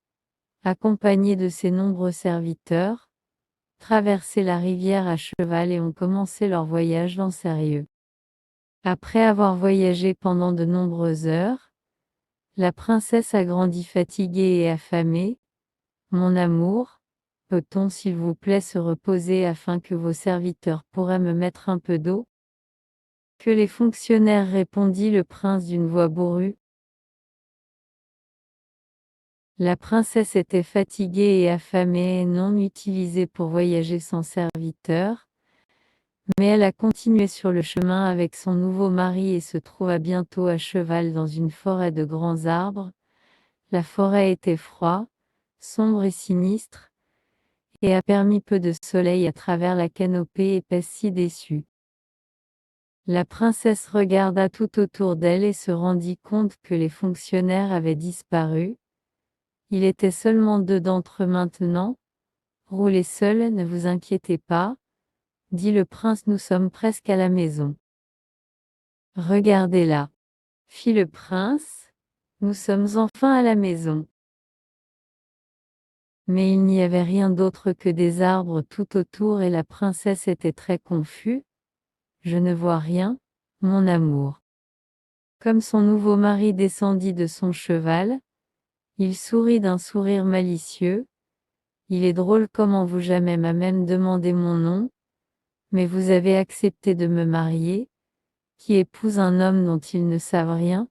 A: accompagnés de ses nombreux serviteurs, traversaient la rivière à cheval et ont commencé leur voyage dans sérieux. Après avoir voyagé pendant de nombreuses heures, la princesse a grandi fatiguée et affamée. Mon amour, peut-on s'il vous plaît se reposer afin que vos serviteurs pourraient me mettre un peu d'eau? Que les fonctionnaires, répondit le prince d'une voix bourrue. La princesse était fatiguée et affamée et non utilisée pour voyager sans serviteur, mais elle a continué sur le chemin avec son nouveau mari et se trouva bientôt à cheval dans une forêt de grands arbres. La forêt était froide, sombre et sinistre, et a permis peu de soleil à travers la canopée épaisse ci-dessus. La princesse regarda tout autour d'elle et se rendit compte que les fonctionnaires avaient disparu. Il était seulement 2 d'entre eux maintenant. Roulez seuls, ne vous inquiétez pas, dit le prince, nous sommes presque à la maison. Regardez-la, fit le prince, nous sommes enfin à la maison. Mais il n'y avait rien d'autre que des arbres tout autour et la princesse était très confuse. Je ne vois rien, mon amour. Comme son nouveau mari descendit de son cheval, il sourit d'un sourire malicieux. Il est drôle comment vous jamais m'a même demandé mon nom, mais vous avez accepté de me marier, qui épouse un homme dont ils ne savent rien.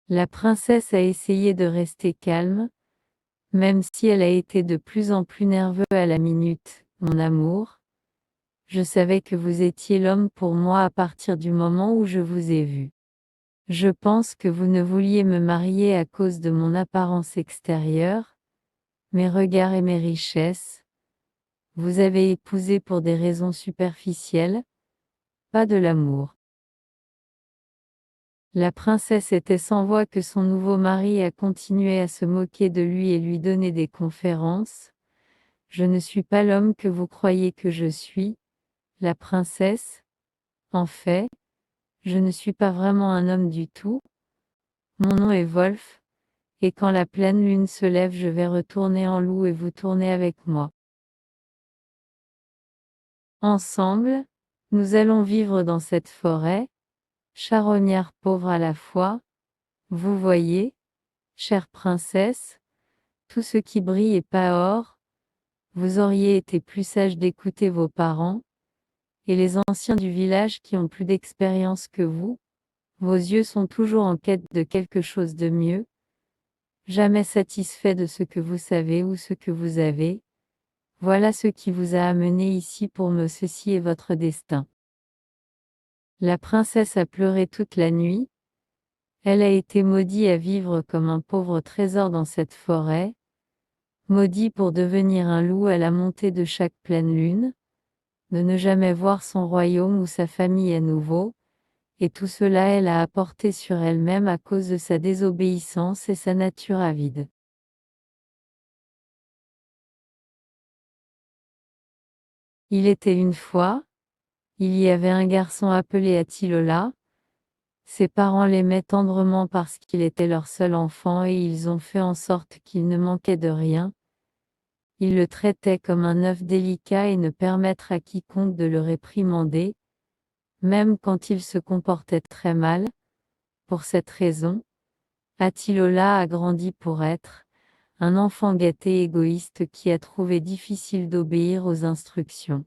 A: La princesse a essayé de rester calme, même si elle a été de plus en plus nerveuse à la minute. Mon amour, je savais que vous étiez l'homme pour moi à partir du moment où je vous ai vu. Je pense que vous ne vouliez me marier à cause de mon apparence extérieure, mes regards et mes richesses. Vous avez épousé pour des raisons superficielles, pas de l'amour. La princesse était sans voix que son nouveau mari a continué à se moquer de lui et lui donner des conférences. Je ne suis pas l'homme que vous croyez que je suis, la princesse. En fait, je ne suis pas vraiment un homme du tout. Mon nom est Wolf, et quand la pleine lune se lève, je vais retourner en loup et vous tourner avec moi. Ensemble, nous allons vivre dans cette forêt, charognard pauvre à la fois. Vous voyez, chère princesse, tout ce qui brille est pas or. Vous auriez été plus sage d'écouter vos parents, et les anciens du village qui ont plus d'expérience que vous, vos yeux sont toujours en quête de quelque chose de mieux, jamais satisfaits de ce que vous savez ou ce que vous avez. Voilà ce qui vous a amené ici pour me ceci est votre destin. La princesse a pleuré toute la nuit. Elle a été maudite à vivre comme un pauvre trésor dans cette forêt, maudit pour devenir un loup à la montée de chaque pleine lune, de ne jamais voir son royaume ou sa famille à nouveau, et tout cela elle a apporté sur elle-même à cause de sa désobéissance et sa nature avide. Il était une fois, il y avait un garçon appelé Atilola. Ses parents l'aimaient tendrement parce qu'il était leur seul enfant et ils ont fait en sorte qu'il ne manquait de rien. Ils le traitaient comme un œuf délicat et ne permettre à quiconque de le réprimander, même quand il se comportait très mal. Pour cette raison, Atilola a grandi pour être un enfant gâté égoïste qui a trouvé difficile d'obéir aux instructions.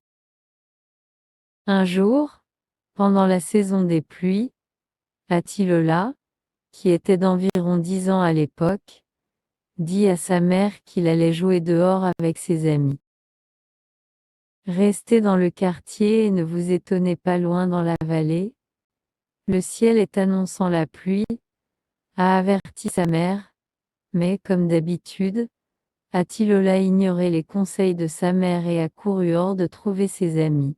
A: Un jour, pendant la saison des pluies, Atilola, qui était d'environ 10 ans à l'époque, dit à sa mère qu'il allait jouer dehors avec ses amis. Restez dans le quartier et ne vous étonnez pas loin dans la vallée. Le ciel est annonçant la pluie, a averti sa mère, mais comme d'habitude, Atilola ignoré les conseils de sa mère et a couru hors de trouver ses amis.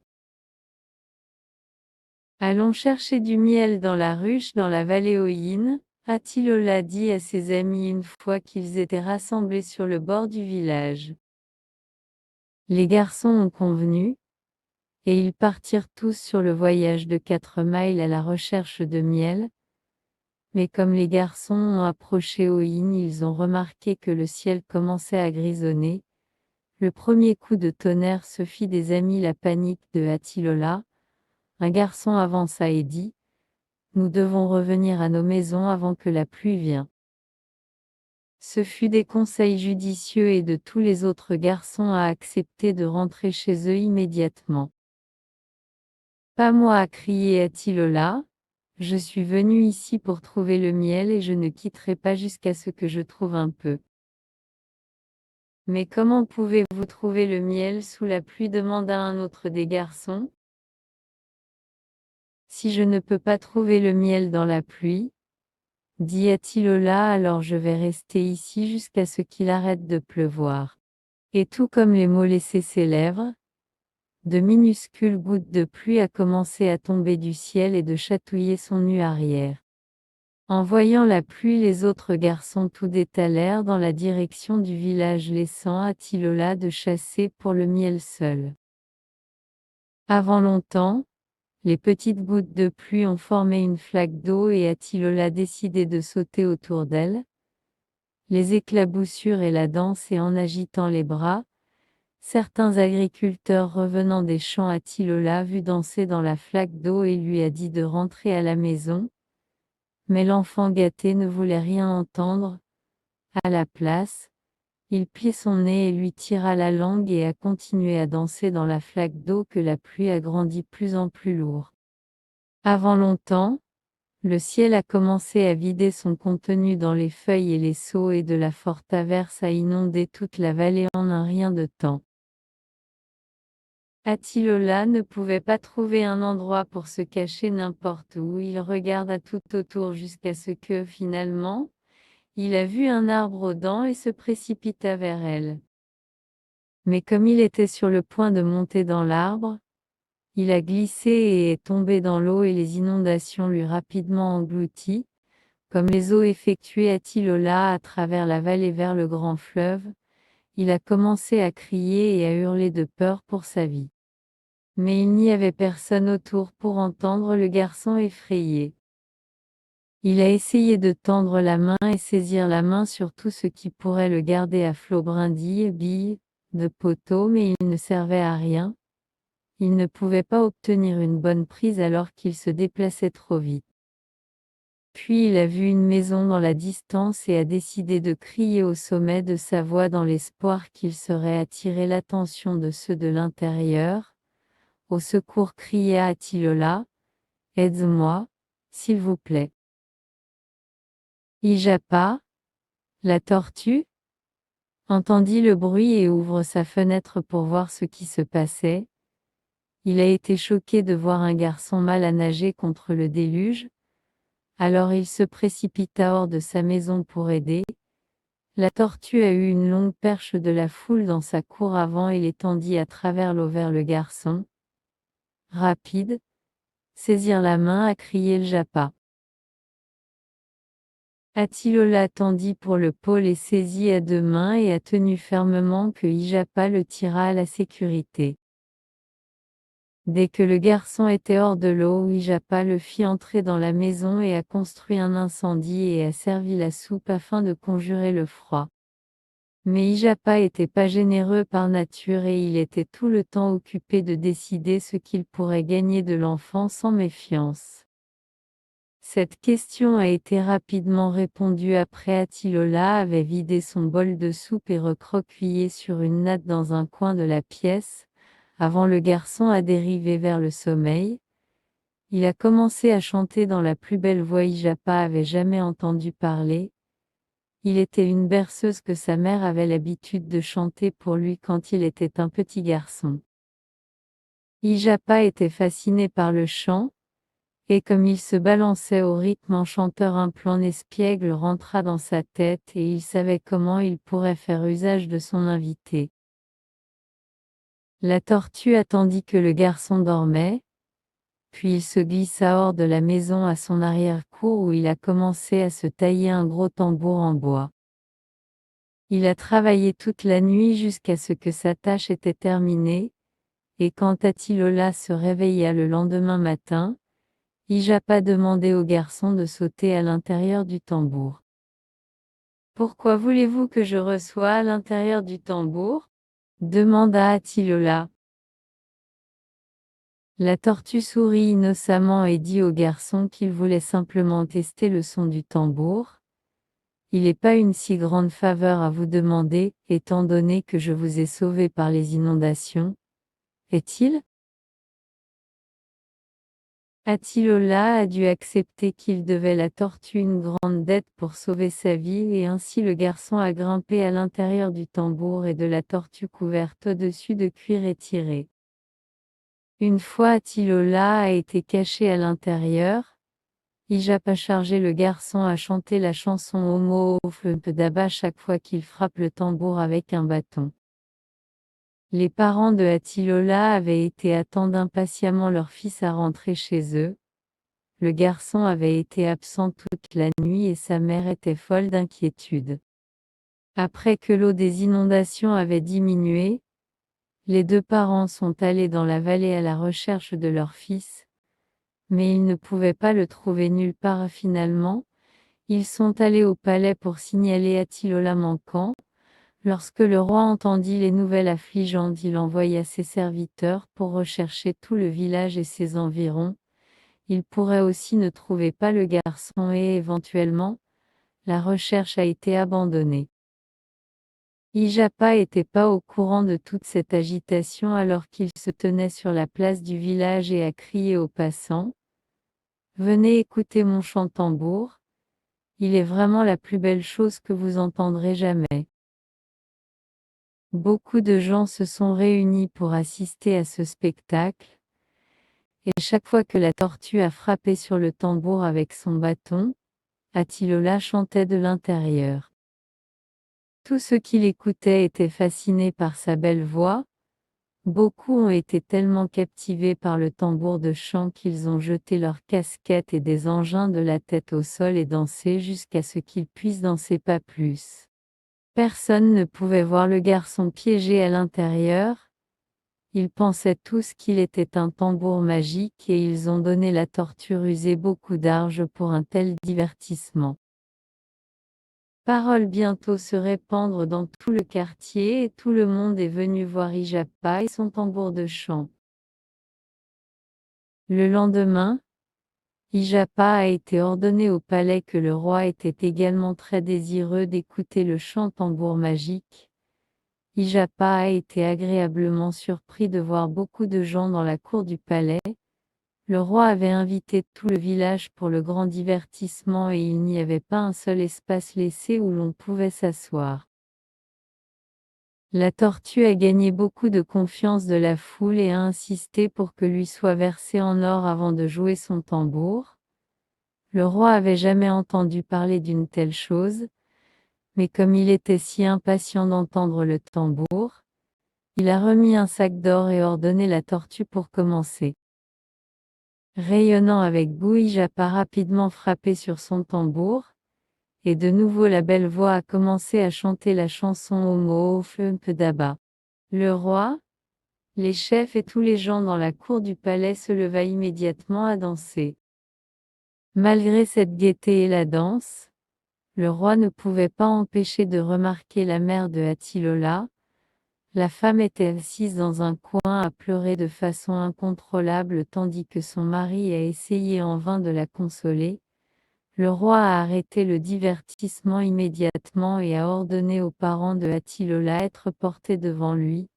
A: Allons chercher du miel dans la ruche dans la vallée Oïne, Atilola dit à ses amis une fois qu'ils étaient rassemblés sur le bord du village. Les garçons ont convenu, et ils partirent tous sur le voyage de 4 miles à la recherche de miel. Mais comme les garçons ont approché Oïne, ils ont remarqué que le ciel commençait à grisonner. Le premier coup de tonnerre se fit des amis la panique de Atilola. Un garçon avança et dit : Nous devons revenir à nos maisons avant que la pluie vienne. Ce fut des conseils judicieux et de tous les autres garçons à accepter de rentrer chez eux immédiatement. Pas moi, a crié Atilola. Je suis venu ici pour trouver le miel et je ne quitterai pas jusqu'à ce que je trouve un peu. Mais comment pouvez-vous trouver le miel sous la pluie demanda un autre des garçons. Si je ne peux pas trouver le miel dans la pluie, dit Atilola, alors je vais rester ici jusqu'à ce qu'il arrête de pleuvoir. Et tout comme les mots laissaient ses lèvres, de minuscules gouttes de pluie a commencé à tomber du ciel et de chatouiller son nu arrière. En voyant la pluie, les autres garçons tout détalèrent dans la direction du village, laissant Atilola de chasser pour le miel seul. Avant longtemps, les petites gouttes de pluie ont formé une flaque d'eau et Atilola décidé de sauter autour d'elle. Les éclaboussures et la danse et en agitant les bras, certains agriculteurs revenant des champs Atilola vit danser dans la flaque d'eau et lui a dit de rentrer à la maison. Mais l'enfant gâté ne voulait rien entendre. À la place, il plia son nez et lui tira la langue et a continué à danser dans la flaque d'eau que la pluie agrandit plus en plus lourd. Avant longtemps, le ciel a commencé à vider son contenu dans les feuilles et les seaux et de la forte averse a inondé toute la vallée en un rien de temps. Atilola ne pouvait pas trouver un endroit pour se cacher n'importe où, il regarda tout autour jusqu'à ce que, finalement, il a vu un arbre aux dents et se précipita vers elle. Mais comme il était sur le point de monter dans l'arbre, il a glissé et est tombé dans l'eau et les inondations lui rapidement englouti, comme les eaux effectuées Atilola à travers la vallée vers le grand fleuve. Il a commencé à crier et à hurler de peur pour sa vie. Mais il n'y avait personne autour pour entendre le garçon effrayé. Il a essayé de tendre la main et saisir la main sur tout ce qui pourrait le garder à flot, brindilles, billes, de poteaux, mais il ne servait à rien. Il ne pouvait pas obtenir une bonne prise alors qu'il se déplaçait trop vite. Puis il a vu une maison dans la distance et a décidé de crier au sommet de sa voix dans l'espoir qu'il serait attiré l'attention de ceux de l'intérieur. Au secours, cria Atilola. Aide-moi, s'il vous plaît. Ijapa, la tortue, entendit le bruit et ouvre sa fenêtre pour voir ce qui se passait. Il a été choqué de voir un garçon mal à nager contre le déluge. Alors il se précipita hors de sa maison pour aider. La tortue a eu une longue perche de la foule dans sa cour avant et l'étendit à travers l'eau vers le garçon. Rapide, saisir la main, a crié le Japa. Atilola tendit pour le pôle et saisit à deux mains et a tenu fermement que Ijapa le tira à la sécurité. Dès que le garçon était hors de l'eau, Ijapa le fit entrer dans la maison et a construit un incendie et a servi la soupe afin de conjurer le froid. Mais Ijapa était pas généreux par nature et il était tout le temps occupé de décider ce qu'il pourrait gagner de l'enfant sans méfiance. Cette question a été rapidement répondue après Atilola avait vidé son bol de soupe et recroquevillé sur une natte dans un coin de la pièce, avant le garçon à dériver vers le sommeil. Il a commencé à chanter dans la plus belle voix Ijapa avait jamais entendu parler. Il était une berceuse que sa mère avait l'habitude de chanter pour lui quand il était un petit garçon. Ijapa était fasciné par le chant, et comme il se balançait au rythme en chanteur, un plan espiègle rentra dans sa tête et il savait comment il pourrait faire usage de son invité. La tortue attendit que le garçon dormait, puis il se glissa hors de la maison à son arrière-cour où il a commencé à se tailler un gros tambour en bois. Il a travaillé toute la nuit jusqu'à ce que sa tâche était terminée, et quand Atilola se réveilla le lendemain matin, Ijapa demandait au garçon de sauter à l'intérieur du tambour. Pourquoi voulez-vous que je reçoive à l'intérieur du tambour? Demanda Atilola. La tortue sourit innocemment et dit au garçon qu'il voulait simplement tester le son du tambour. Il n'est pas une si grande faveur à vous demander, étant donné que je vous ai sauvé par les inondations. Est-il? Atilola a dû accepter qu'il devait la tortue une grande dette pour sauver sa vie et ainsi le garçon a grimpé à l'intérieur du tambour et de la tortue couverte au-dessus de cuir étiré. Une fois Atilola a été caché à l'intérieur, Ijapa a chargé le garçon à chanter la chanson Homo Daba chaque fois qu'il frappe le tambour avec un bâton. Les parents de Atilola avaient été attendre impatiemment leur fils à rentrer chez eux. Le garçon avait été absent toute la nuit et sa mère était folle d'inquiétude. Après que l'eau des inondations avait diminué, les deux parents sont allés dans la vallée à la recherche de leur fils, mais ils ne pouvaient pas le trouver nulle part finalement. Ils sont allés au palais pour signaler Atilola manquant. Lorsque le roi entendit les nouvelles affligeantes, il envoya ses serviteurs pour rechercher tout le village et ses environs. Il pourrait aussi ne trouver pas le garçon et éventuellement, la recherche a été abandonnée. Ijapa n'était pas au courant de toute cette agitation alors qu'il se tenait sur la place du village et a crié aux passants. Venez écouter mon chant-tambour. Il est vraiment la plus belle chose que vous entendrez jamais. Beaucoup de gens se sont réunis pour assister à ce spectacle, et chaque fois que la tortue a frappé sur le tambour avec son bâton, Atilola chantait de l'intérieur. Tous ceux qui l'écoutaient étaient fascinés par sa belle voix. Beaucoup ont été tellement captivés par le tambour de chant qu'ils ont jeté leurs casquettes et des engins de la tête au sol et dansé jusqu'à ce qu'ils puissent danser pas plus. Personne ne pouvait voir le garçon piégé à l'intérieur. Ils pensaient tous qu'il était un tambour magique et ils ont donné la tortue rusée beaucoup d'argent pour un tel divertissement. Parole bientôt se répandre dans tout le quartier et tout le monde est venu voir Ijapa et son tambour de chant. Le lendemain, Ijapa a été ordonné au palais que le roi était également très désireux d'écouter le chant tambour magique. Ijapa a été agréablement surpris de voir beaucoup de gens dans la cour du palais. Le roi avait invité tout le village pour le grand divertissement et il n'y avait pas un seul espace laissé où l'on pouvait s'asseoir. La tortue a gagné beaucoup de confiance de la foule et a insisté pour que lui soit versé en or avant de jouer son tambour. Le roi avait jamais entendu parler d'une telle chose, mais comme il était si impatient d'entendre le tambour, il a remis un sac d'or et ordonné la tortue pour commencer. Rayonnant avec goût, Ijapa rapidement frappé sur son tambour, et de nouveau la belle voix a commencé à chanter la chanson Homo Daba. Le roi, les chefs et tous les gens dans la cour du palais se leva immédiatement à danser. Malgré cette gaieté et la danse, le roi ne pouvait pas empêcher de remarquer la mère de Atilola. La femme était assise dans un coin à pleurer de façon incontrôlable tandis que son mari a essayé en vain de la consoler. Le roi a arrêté le divertissement immédiatement et a ordonné aux parents de Atilola d'être portés devant lui.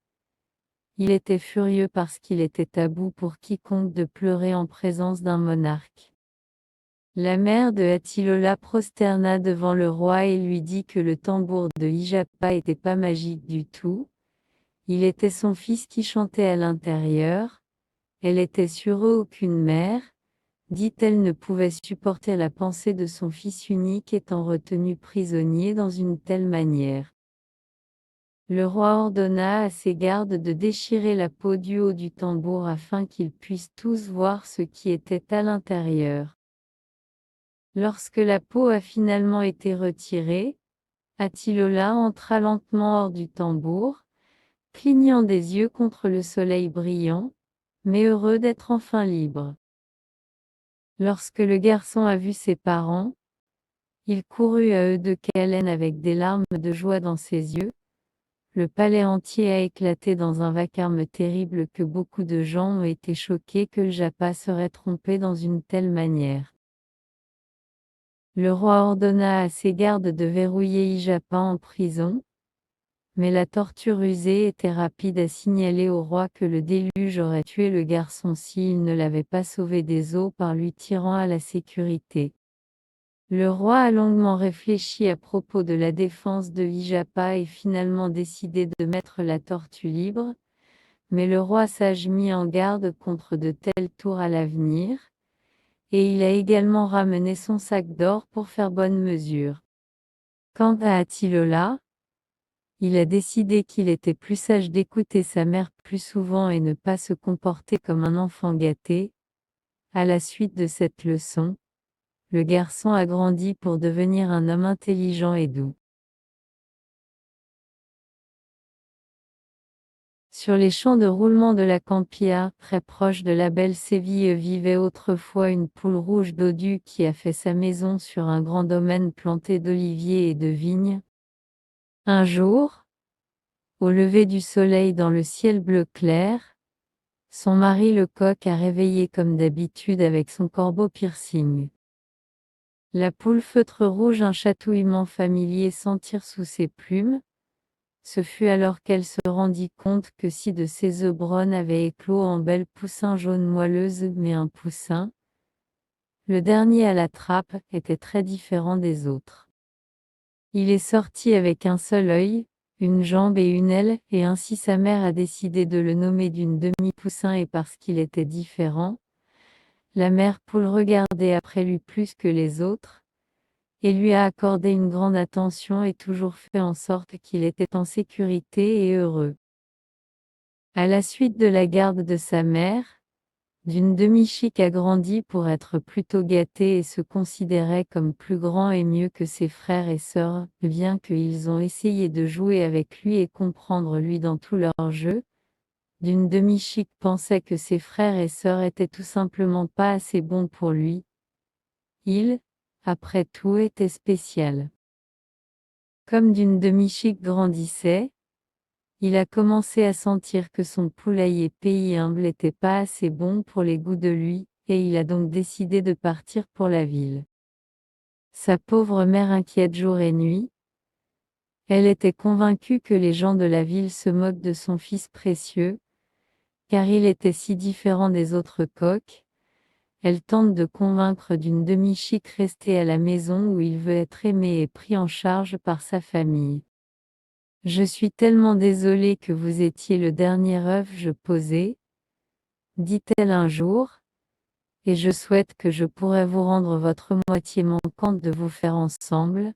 A: Il était furieux parce qu'il était tabou pour quiconque de pleurer en présence d'un monarque. La mère de Atilola prosterna devant le roi et lui dit que le tambour de Ijapa n'était pas magique du tout. Il était son fils qui chantait à l'intérieur. Elle était sur eux aucune mère, dit-elle, ne pouvait supporter la pensée de son fils unique étant retenu prisonnier dans une telle manière. Le roi ordonna à ses gardes de déchirer la peau du haut du tambour afin qu'ils puissent tous voir ce qui était à l'intérieur. Lorsque la peau a finalement été retirée, Atilola entra lentement hors du tambour, clignant des yeux contre le soleil brillant, mais heureux d'être enfin libre. Lorsque le garçon a vu ses parents, il courut à eux de câlin avec des larmes de joie dans ses yeux. Le palais entier a éclaté dans un vacarme terrible que beaucoup de gens ont été choqués que le Japa serait trompé dans une telle manière. Le roi ordonna à ses gardes de verrouiller Ijapa en prison, mais la torture usée était rapide à signaler au roi que le déluge aurait tué le garçon s'il ne l'avait pas sauvé des eaux par lui tirant à la sécurité. Le roi a longuement réfléchi à propos de la défense de Ijapa et finalement décidé de mettre la tortue libre, mais le roi sage mit en garde contre de tels tours à l'avenir, et il a également ramené son sac d'or pour faire bonne mesure. Quant à Atilola, il a décidé qu'il était plus sage d'écouter sa mère plus souvent et ne pas se comporter comme un enfant gâté. À la suite de cette leçon, le garçon a grandi pour devenir un homme intelligent et doux. Sur les champs de roulement de la Campia, très proche de la belle Séville, vivait autrefois une poule rouge dodue qui a fait sa maison sur un grand domaine planté d'oliviers et de vignes. Un jour, au lever du soleil dans le ciel bleu clair, son mari le coq a réveillé comme d'habitude avec son corbeau piercing. La poule feutre rouge, un chatouillement familier sentir sous ses plumes. Ce fut alors qu'elle se rendit compte que si de ses œufs bruns avaient éclos en belles poussins jaunes moelleuses, mais un poussin, le dernier à la trappe, était très différent des autres. Il est sorti avec un seul œil, une jambe et une aile, et ainsi sa mère a décidé de le nommer d'une demi-poussin et parce qu'il était différent. La mère poule regardait après lui plus que les autres, et lui a accordé une grande attention et toujours fait en sorte qu'il était en sécurité et heureux. À la suite de la garde de sa mère, d'une demi-chique a grandi pour être plutôt gâté et se considérait comme plus grand et mieux que ses frères et sœurs, bien qu'ils ont essayé de jouer avec lui et comprendre lui dans tous leurs jeux. D'une demi-chique pensait que ses frères et sœurs étaient tout simplement pas assez bons pour lui. Il, après tout, était spécial. Comme d'une demi-chique grandissait, il a commencé à sentir que son poulailler pays humble n'était pas assez bon pour les goûts de lui, et il a donc décidé de partir pour la ville. Sa pauvre mère inquiète jour et nuit. Elle était convaincue que les gens de la ville se moquent de son fils précieux, car il était si différent des autres coqs. Elle tente de convaincre d'une demi-chique restée à la maison où il veut être aimé et pris en charge par sa famille. Je suis tellement désolée que vous étiez le dernier œuf je posais, dit-elle un jour, et je souhaite que je pourrais vous rendre votre moitié manquante de vous faire ensemble.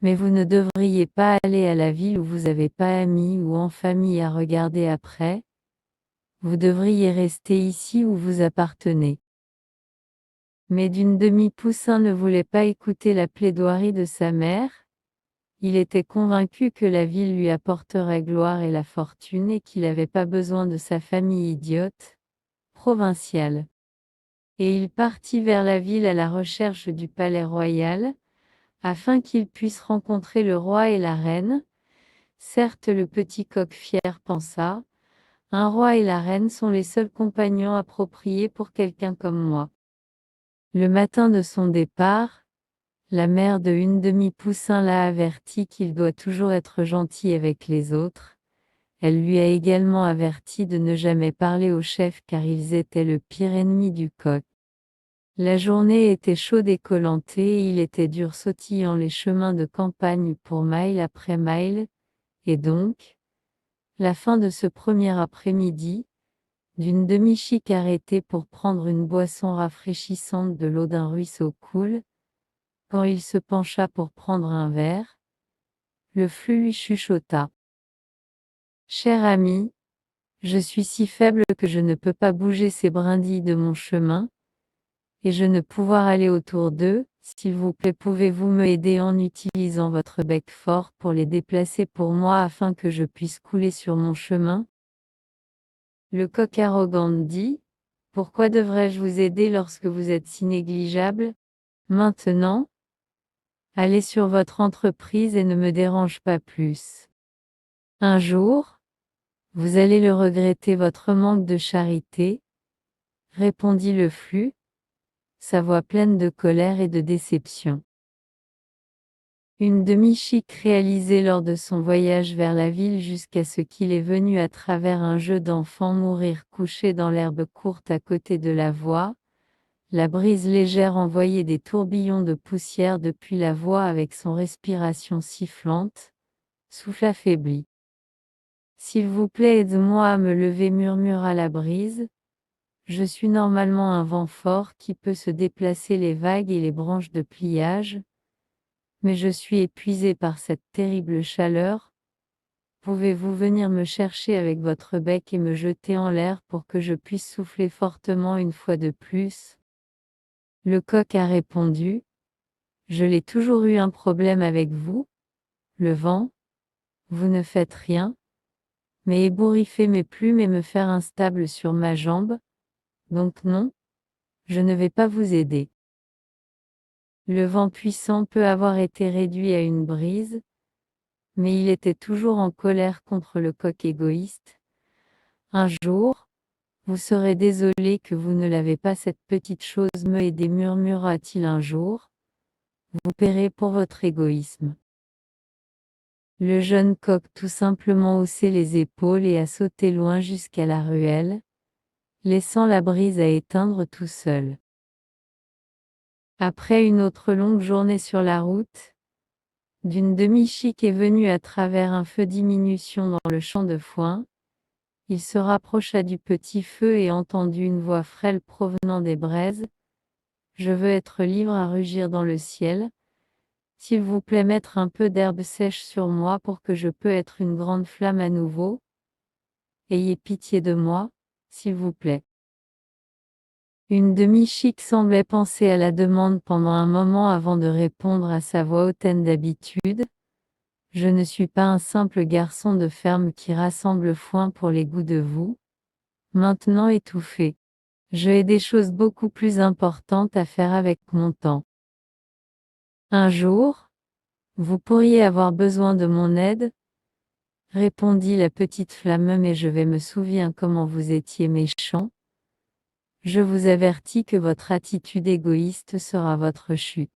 A: Mais vous ne devriez pas aller à la ville où vous n'avez pas amis ou en famille à regarder après. Vous devriez rester ici où vous appartenez. Mais d'une demi-poussin ne voulait pas écouter la plaidoirie de sa mère. Il était convaincu que la ville lui apporterait gloire et la fortune et qu'il n'avait pas besoin de sa famille idiote, provinciale. Et il partit vers la ville à la recherche du palais royal, afin qu'il puisse rencontrer le roi et la reine. Certes, le petit coq fier pensa, un roi et la reine sont les seuls compagnons appropriés pour quelqu'un comme moi. Le matin de son départ, la mère de une demi-poussin l'a averti qu'il doit toujours être gentil avec les autres. Elle lui a également averti de ne jamais parler aux chefs car ils étaient le pire ennemi du coq. La journée était chaude et collantée et il était dur sautillant les chemins de campagne pour mile après mile, et donc, la fin de ce premier après-midi, d'une demi-chique arrêtée pour prendre une boisson rafraîchissante de l'eau d'un ruisseau cool, quand il se pencha pour prendre un verre, le flux lui chuchota. Cher ami, je suis si faible que je ne peux pas bouger ces brindilles de mon chemin, et je ne pouvoir aller autour d'eux, s'il vous plaît pouvez-vous me aider en utilisant votre bec fort pour les déplacer pour moi afin que je puisse couler sur mon chemin? Le coq arrogant dit, pourquoi devrais-je vous aider lorsque vous êtes si négligeable? Maintenant, allez sur votre entreprise et ne me dérange pas plus. Un jour, vous allez le regretter votre manque de charité, répondit le flux, sa voix pleine de colère et de déception. Une demi-chique réalisée lors de son voyage vers la ville jusqu'à ce qu'il est venu à travers un jeu d'enfant mourir couché dans l'herbe courte à côté de la voie. La brise légère envoyait des tourbillons de poussière depuis la voie avec son respiration sifflante, souffle affaibli. S'il vous plaît, aide-moi à me lever, murmura la brise. Je suis normalement un vent fort qui peut se déplacer les vagues et les branches de pliage, mais je suis épuisé par cette terrible chaleur. Pouvez-vous venir me chercher avec votre bec et me jeter en l'air pour que je puisse souffler fortement une fois de plus? Le coq a répondu, je l'ai toujours eu un problème avec vous, le vent. Vous ne faites rien, mais ébouriffer mes plumes et me faire instable sur ma jambe. Donc non, je ne vais pas vous aider. Le vent puissant peut avoir été réduit à une brise, mais il était toujours en colère contre le coq égoïste. Un jour, vous serez désolé que vous ne l'avez pas cette petite chose me aider, murmura-t-il un jour. Vous paierez pour votre égoïsme. Le jeune coq tout simplement haussé les épaules et a sauté loin jusqu'à la ruelle, laissant la brise à éteindre tout seul. Après une autre longue journée sur la route, d'une demi-chique est venue à travers un feu diminution dans le champ de foin. Il se rapprocha du petit feu et entendit une voix frêle provenant des braises. Je veux être libre à rugir dans le ciel. S'il vous plaît, mettre un peu d'herbe sèche sur moi pour que je puisse être une grande flamme à nouveau. Ayez pitié de moi, s'il vous plaît. Une demi-chique semblait penser à la demande pendant un moment avant de répondre à sa voix hautaine d'habitude. Je ne suis pas un simple garçon de ferme qui rassemble foin pour les goûts de vous. Maintenant étouffé. Je ai des choses beaucoup plus importantes à faire avec mon temps. Un jour, vous pourriez avoir besoin de mon aide, répondit la petite flamme, mais je vais me souvenir comment vous étiez méchant. Je vous avertis que votre attitude égoïste sera votre chute.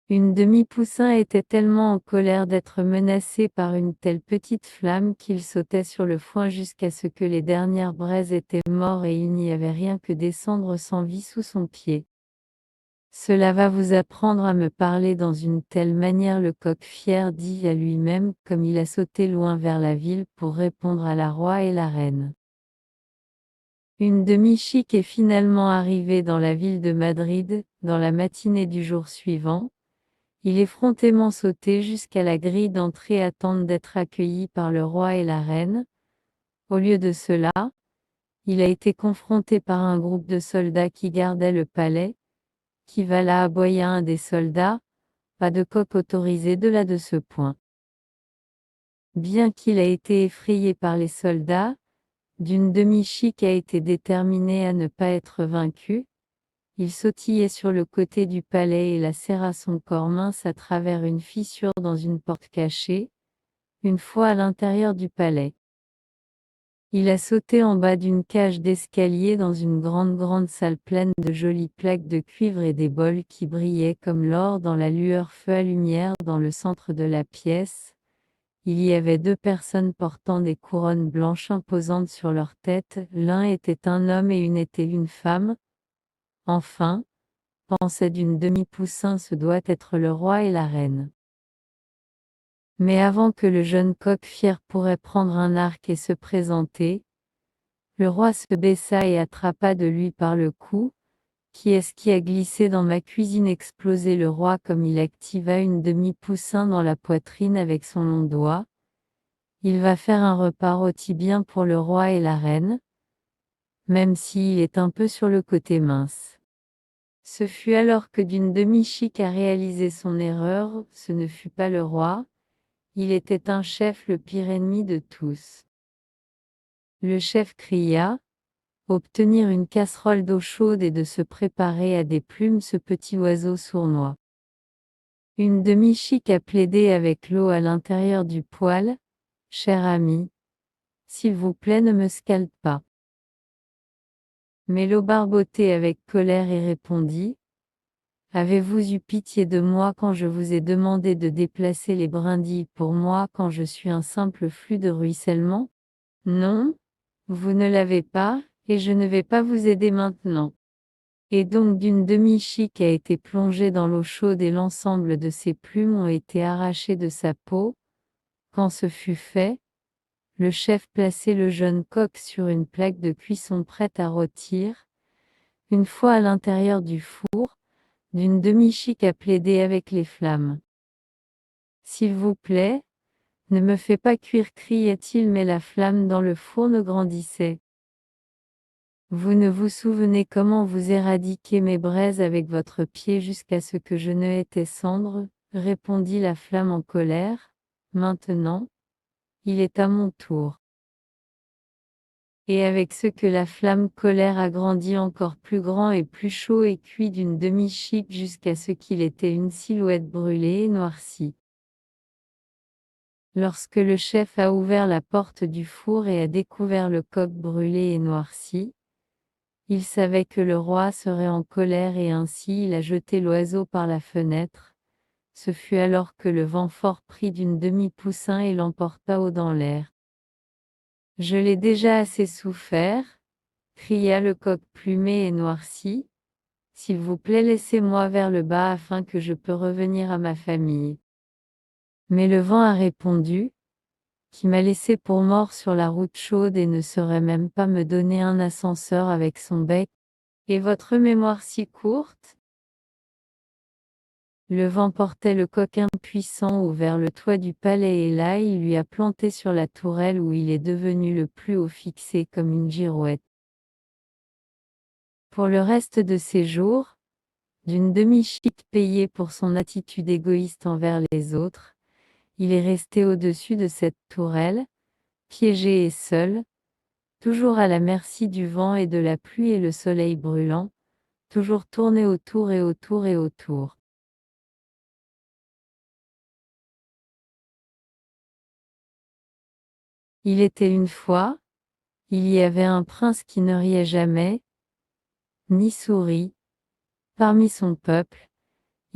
A: Une demi-poussin était tellement en colère d'être menacé par une telle petite flamme qu'il sautait sur le foin jusqu'à ce que les dernières braises étaient mortes et il n'y avait rien que des cendres sans vie sous son pied. Cela va vous apprendre à me parler dans une telle manière, le coq fier dit à lui-même comme il a sauté loin vers la ville pour répondre à la roi et la reine. Une demi-chique est finalement arrivé dans la ville de Madrid, dans la matinée du jour suivant. Il effrontément sauté jusqu'à la grille d'entrée attendre d'être accueilli par le roi et la reine. Au lieu de cela, il a été confronté par un groupe de soldats qui gardaient le palais, qui va là aboyer à un des soldats, pas de coq autorisé de là de ce point. Bien qu'il ait été effrayé par les soldats, d'une demi-chique a été déterminé à ne pas être vaincu. Il sautillait sur le côté du palais et la serra son corps mince à travers une fissure dans une porte cachée, une fois à l'intérieur du palais. Il a sauté en bas d'une cage d'escalier dans une grande salle pleine de jolies plaques de cuivre et des bols qui brillaient comme l'or dans la lueur feu à lumière dans le centre de la pièce. Il y avait 2 personnes portant des couronnes blanches imposantes sur leur tête, l'un était un homme et une était une femme. Enfin, pensait d'une demi-poussin, ce doit être le roi et la reine. Mais avant que le jeune coq fier pourrait prendre un arc et se présenter, le roi se baissa et attrapa de lui par le cou. Qui est-ce qui a glissé dans ma cuisine? Explosait le roi comme il activa une demi-poussin dans la poitrine avec son long doigt. Il va faire un repas rôti bien pour le roi et la reine, même s'il est un peu sur le côté mince. Ce fut alors que d'une demi-chique a réalisé son erreur, ce ne fut pas le roi, il était un chef, le pire ennemi de tous. Le chef cria, obtenir une casserole d'eau chaude et de se préparer à des plumes ce petit oiseau sournois. Une demi-chique a plaidé avec l'eau à l'intérieur du poêle, cher ami, s'il vous plaît ne me scalde pas. Mais l'eau barbotait avec colère et répondit, avez-vous eu pitié de moi quand je vous ai demandé de déplacer les brindilles pour moi quand je suis un simple flux de ruissellement? Non, vous ne l'avez pas, et je ne vais pas vous aider maintenant. Et donc d'une demi-chique a été plongée dans l'eau chaude et l'ensemble de ses plumes ont été arrachées de sa peau. Quand ce fut fait, le chef plaçait le jeune coq sur une plaque de cuisson prête à rôtir. Une fois à l'intérieur du four, d'une demi-chique a plaidé avec les flammes. S'il vous plaît, ne me fais pas cuire, cria-t-il, mais la flamme dans le four ne grandissait. Vous ne vous souvenez comment vous éradiquez mes braises avec votre pied jusqu'à ce que je ne étais cendre, répondit la flamme en colère. Maintenant, il est à mon tour. Et avec ce que la flamme colère agrandit encore plus grand et plus chaud et cuit d'une demi-chique jusqu'à ce qu'il était une silhouette brûlée et noircie. Lorsque le chef a ouvert la porte du four et a découvert le coq brûlé et noirci, il savait que le roi serait en colère et ainsi il a jeté l'oiseau par la fenêtre. Ce fut alors que le vent fort prit d'une demi-poussin et l'emporta haut dans l'air. Je l'ai déjà assez souffert, cria le coq plumé et noirci. S'il vous plaît, laissez-moi vers le bas afin que je peux revenir à ma famille. Mais le vent a répondu, qui m'a laissé pour mort sur la route chaude et ne saurait même pas me donner un ascenseur avec son bec. Et votre mémoire si courte? Le vent portait le coq impuissant vers le toit du palais et là il lui a planté sur la tourelle où il est devenu le plus haut fixé comme une girouette. Pour le reste de ses jours, d'une demi-chique payée pour son attitude égoïste envers les autres, il est resté au-dessus de cette tourelle, piégé et seul, toujours à la merci du vent et de la pluie et le soleil brûlant, toujours tourné autour et autour et autour. Il était une fois, il y avait un prince qui ne riait jamais, ni sourit, parmi son peuple.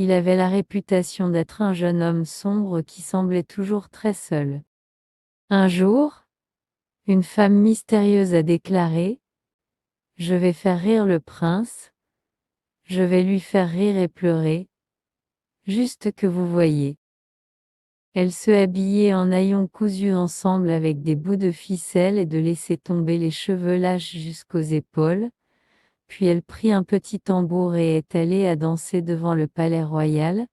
A: Il avait la réputation d'être un jeune homme sombre qui semblait toujours très seul. Un jour, une femme mystérieuse a déclaré : « Je vais faire rire le prince, je vais lui faire rire et pleurer, juste que vous voyez. » Elle se habillait en haillons cousus ensemble avec des bouts de ficelle et de laisser tomber les cheveux lâches jusqu'aux épaules, puis elle prit un petit tambour et est allée à danser devant le palais royal.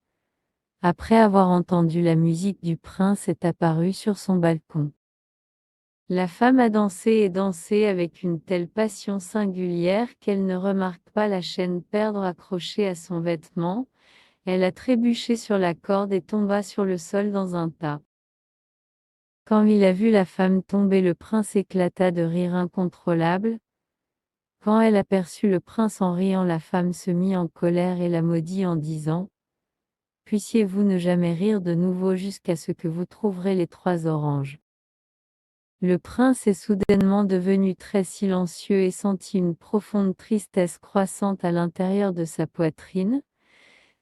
A: Après avoir entendu la musique du prince est apparue sur son balcon. La femme a dansé et dansé avec une telle passion singulière qu'elle ne remarque pas la chaîne perdre accrochée à son vêtement, elle a trébuché sur la corde et tomba sur le sol dans un tas. Quand il a vu la femme tomber, le prince éclata de rire incontrôlable. Quand elle aperçut le prince en riant, la femme se mit en colère et la maudit en disant : « Puissiez-vous ne jamais rire de nouveau jusqu'à ce que vous trouverez les 3 oranges. » Le prince est soudainement devenu très silencieux et sentit une profonde tristesse croissante à l'intérieur de sa poitrine.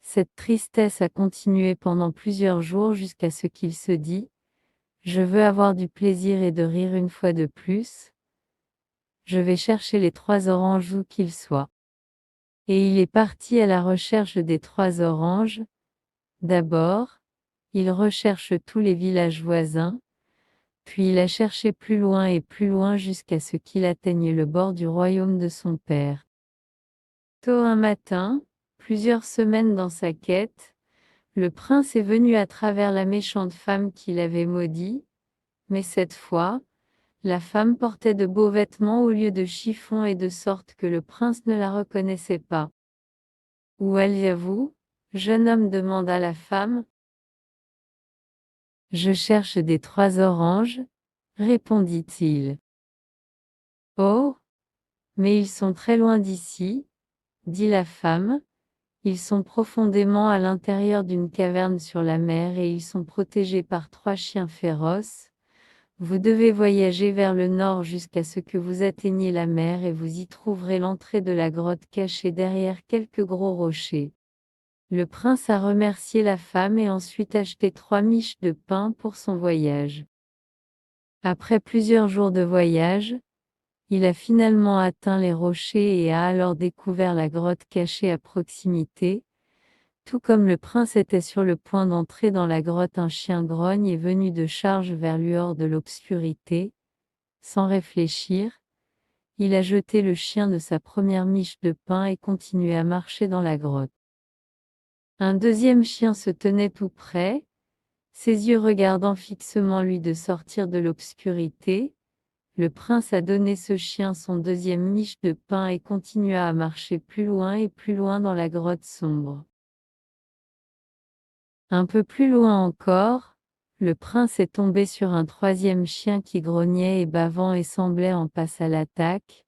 A: Cette tristesse a continué pendant plusieurs jours jusqu'à ce qu'il se dit : « Je veux avoir du plaisir et de rire une fois de plus. Je vais chercher les 3 oranges où qu'ils soient. » Et il est parti à la recherche des 3 oranges. D'abord, il recherche tous les villages voisins, puis il a cherché plus loin et plus loin jusqu'à ce qu'il atteigne le bord du royaume de son père. Tôt un matin, plusieurs semaines dans sa quête, le prince est venu à travers la méchante femme qui l'avait maudit, mais cette fois, la femme portait de beaux vêtements au lieu de chiffon et de sorte que le prince ne la reconnaissait pas. « Où alliez-vous, jeune homme ? demanda la femme. « Je cherche des 3 oranges, répondit-il. « Oh, mais ils sont très loin d'ici, dit la femme, ils sont profondément à l'intérieur d'une caverne sur la mer et ils sont protégés par 3 chiens féroces. Vous devez voyager vers le nord jusqu'à ce que vous atteigniez la mer et vous y trouverez l'entrée de la grotte cachée derrière quelques gros rochers. » Le prince a remercié la femme et ensuite acheté 3 miches de pain pour son voyage. Après plusieurs jours de voyage, il a finalement atteint les rochers et a alors découvert la grotte cachée à proximité. Tout comme le prince était sur le point d'entrer dans la grotte, un chien grogne est venu de charge vers lui hors de l'obscurité. Sans réfléchir, il a jeté le chien de sa première miche de pain et continué à marcher dans la grotte. Un deuxième chien se tenait tout près, ses yeux regardant fixement lui de sortir de l'obscurité. Le prince a donné ce chien son deuxième miche de pain et continua à marcher plus loin et plus loin dans la grotte sombre. Un peu plus loin encore, le prince est tombé sur un troisième chien qui grognait et bavant et semblait en passe à l'attaque.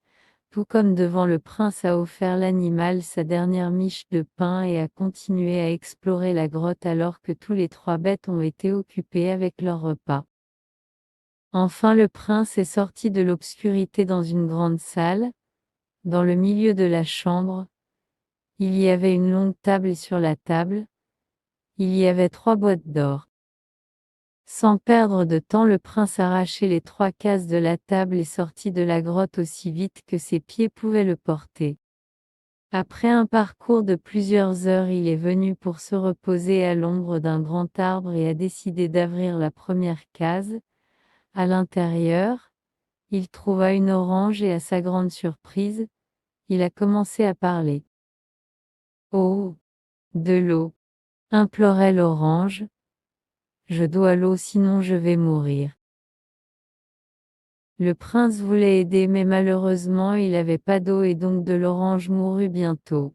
A: Tout comme devant le prince a offert l'animal sa dernière miche de pain et a continué à explorer la grotte alors que tous les 3 bêtes ont été occupés avec leur repas. Enfin le prince est sorti de l'obscurité dans une grande salle. Dans le milieu de la chambre, il y avait une longue table et sur la table, il y avait 3 boîtes d'or. Sans perdre de temps, le prince arrachait les 3 cases de la table et sortit de la grotte aussi vite que ses pieds pouvaient le porter. Après un parcours de plusieurs heures, il est venu pour se reposer à l'ombre d'un grand arbre et a décidé d'ouvrir la première case. À l'intérieur, il trouva une orange et à sa grande surprise, il a commencé à parler. « Oh, de l'eau !» implorait l'orange. « Je dois l'eau sinon je vais mourir. » Le prince voulait aider mais malheureusement il n'avait pas d'eau et donc de l'orange mourut bientôt.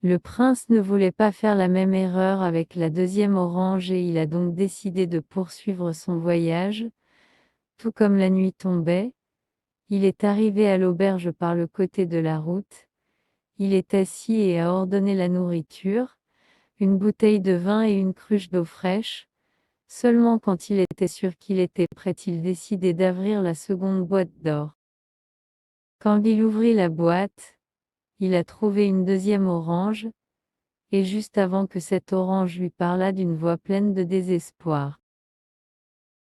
A: Le prince ne voulait pas faire la même erreur avec la deuxième orange et il a donc décidé de poursuivre son voyage. Tout comme la nuit tombait, il est arrivé à l'auberge par le côté de la route. Il est assis et a ordonné la nourriture, une bouteille de vin et une cruche d'eau fraîche. Seulement quand il était sûr qu'il était prêt, il décidait d'ouvrir la seconde boîte d'or. Quand il ouvrit la boîte, il a trouvé une deuxième orange. et juste avant que cet orange lui parlât d'une voix pleine de désespoir.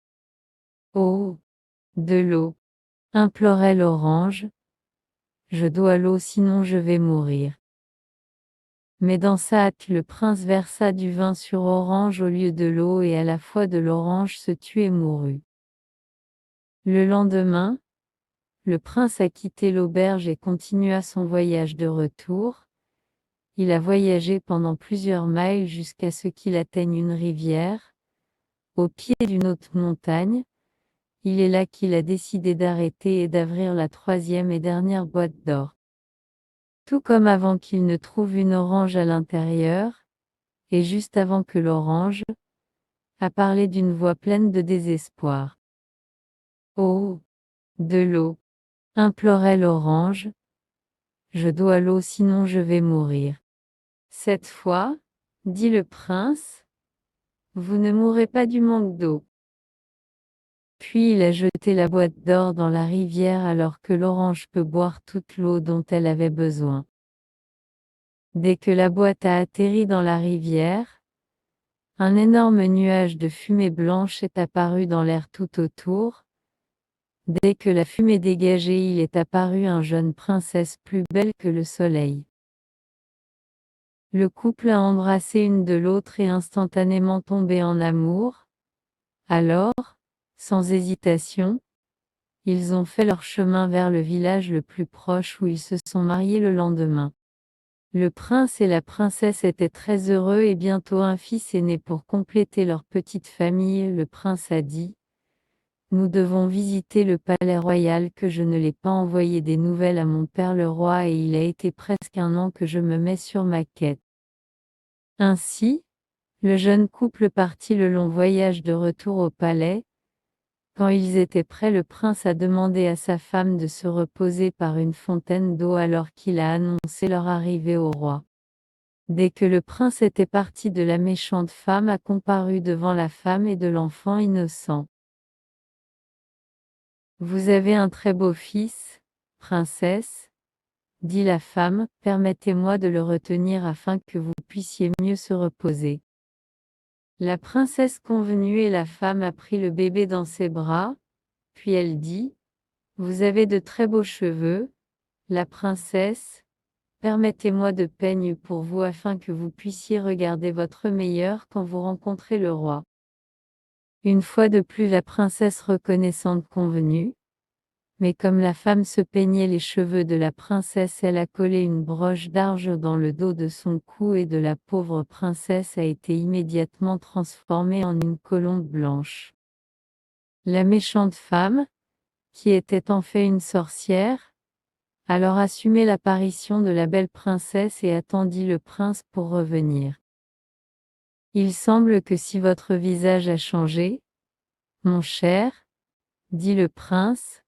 A: « Oh, de l'eau !» implorait l'orange. « Je dois l'eau sinon je vais mourir. » Mais dans sa hâte le prince versa du vin sur Orange au lieu de l'eau et à la fois de l'orange se tut et mourut. Le lendemain, le prince a quitté l'auberge et continua son voyage de retour. Il a voyagé pendant plusieurs miles jusqu'à ce qu'il atteigne une rivière, au pied d'une haute montagne. Il est là qu'il a décidé d'arrêter et d'ouvrir la troisième et dernière boîte d'or. Tout comme avant qu'il ne trouve une orange à l'intérieur, et juste avant que l'orange a parlé d'une voix pleine de désespoir. « Oh, de l'eau !» implorait l'orange. « Je dois l'eau sinon je vais mourir. » Cette fois, dit le prince, vous ne mourrez pas du manque d'eau. Puis il a jeté la boîte d'or dans la rivière alors que l'orange peut boire toute l'eau dont elle avait besoin. Dès que la boîte a atterri dans la rivière, un énorme nuage de fumée blanche est apparu dans l'air tout autour. Dès que la fumée dégagée, il est apparu une jeune princesse plus belle que le soleil. Le couple a embrassé une de l'autre et instantanément tombé en amour. Alors, sans hésitation, ils ont fait leur chemin vers le village le plus proche où ils se sont mariés le lendemain. Le prince et la princesse étaient très heureux et bientôt un fils est né pour compléter leur petite famille. Le prince a dit: « Nous devons visiter le palais royal que je ne l'ai pas envoyé des nouvelles à mon père le roi et il a été presque un an que je me mets sur ma quête. » Ainsi, le jeune couple partit le long voyage de retour au palais. Quand ils étaient prêts, le prince a demandé à sa femme de se reposer par une fontaine d'eau alors qu'il a annoncé leur arrivée au roi. Dès que le prince était parti, la méchante femme a comparu devant la femme et de l'enfant innocent. « Vous avez un très beau fils, princesse, » dit la femme, « permettez-moi de le retenir afin que vous puissiez mieux se reposer. » La princesse convenue et la femme a pris le bébé dans ses bras, puis elle dit: « Vous avez de très beaux cheveux, la princesse, permettez-moi de peindre pour vous afin que vous puissiez regarder votre meilleur quand vous rencontrez le roi. » Une fois de plus la princesse reconnaissante convenue, mais comme la femme se peignait les cheveux de la princesse, elle a collé une broche d'argent dans le dos de son cou et de la pauvre princesse a été immédiatement transformée en une colombe blanche. La méchante femme, qui était en fait une sorcière, alors assumait l'apparition de la belle princesse et attendit le prince pour revenir. « Il semble que si votre visage a changé, mon cher, dit le prince,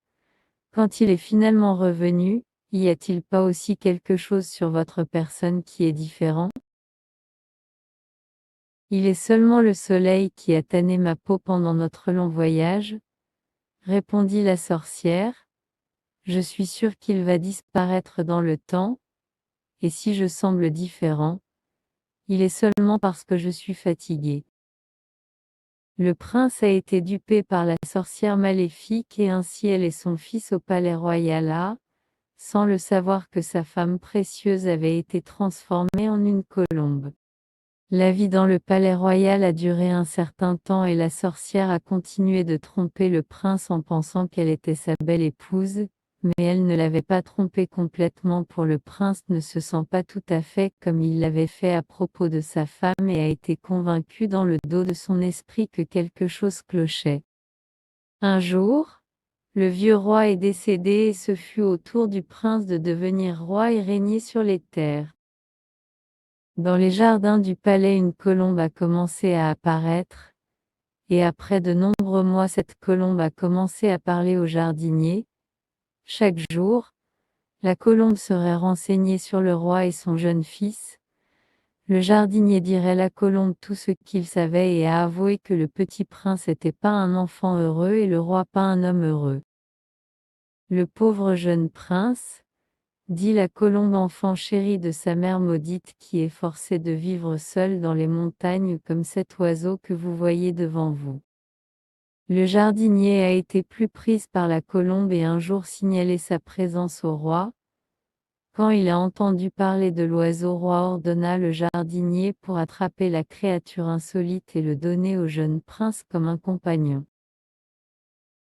A: quand il est finalement revenu, y a-t-il pas aussi quelque chose sur votre personne qui est différent? Il est seulement le soleil qui a tanné ma peau pendant notre long voyage, répondit la sorcière. Je suis sûre qu'il va disparaître dans le temps, et si je semble différent, il est seulement parce que je suis fatiguée. » Le prince a été dupé par la sorcière maléfique et ainsi elle et son fils au palais royal sans le savoir que sa femme précieuse avait été transformée en une colombe. La vie dans le palais royal a duré un certain temps et la sorcière a continué de tromper le prince en pensant qu'elle était sa belle épouse, mais elle ne l'avait pas trompé complètement. Pour le prince ne se sent pas tout à fait comme il l'avait fait à propos de sa femme et a été convaincu dans le dos de son esprit que quelque chose clochait. Un jour, le vieux roi est décédé et ce fut au tour du prince de devenir roi et régner sur les terres. Dans les jardins du palais, une colombe a commencé à apparaître, et après de nombreux mois cette colombe a commencé à parler au jardinier. Chaque jour, la colombe serait renseignée sur le roi et son jeune fils. Le jardinier dirait à la colombe tout ce qu'il savait et a avoué que le petit prince n'était pas un enfant heureux et le roi pas un homme heureux. Le pauvre jeune prince, dit la colombe enfant chérie de sa mère maudite qui est forcée de vivre seule dans les montagnes comme cet oiseau que vous voyez devant vous. Le jardinier a été plus prise par la colombe et un jour signalé sa présence au roi. Quand il a entendu parler de l'oiseau, roi ordonna le jardinier pour attraper la créature insolite et le donner au jeune prince comme un compagnon.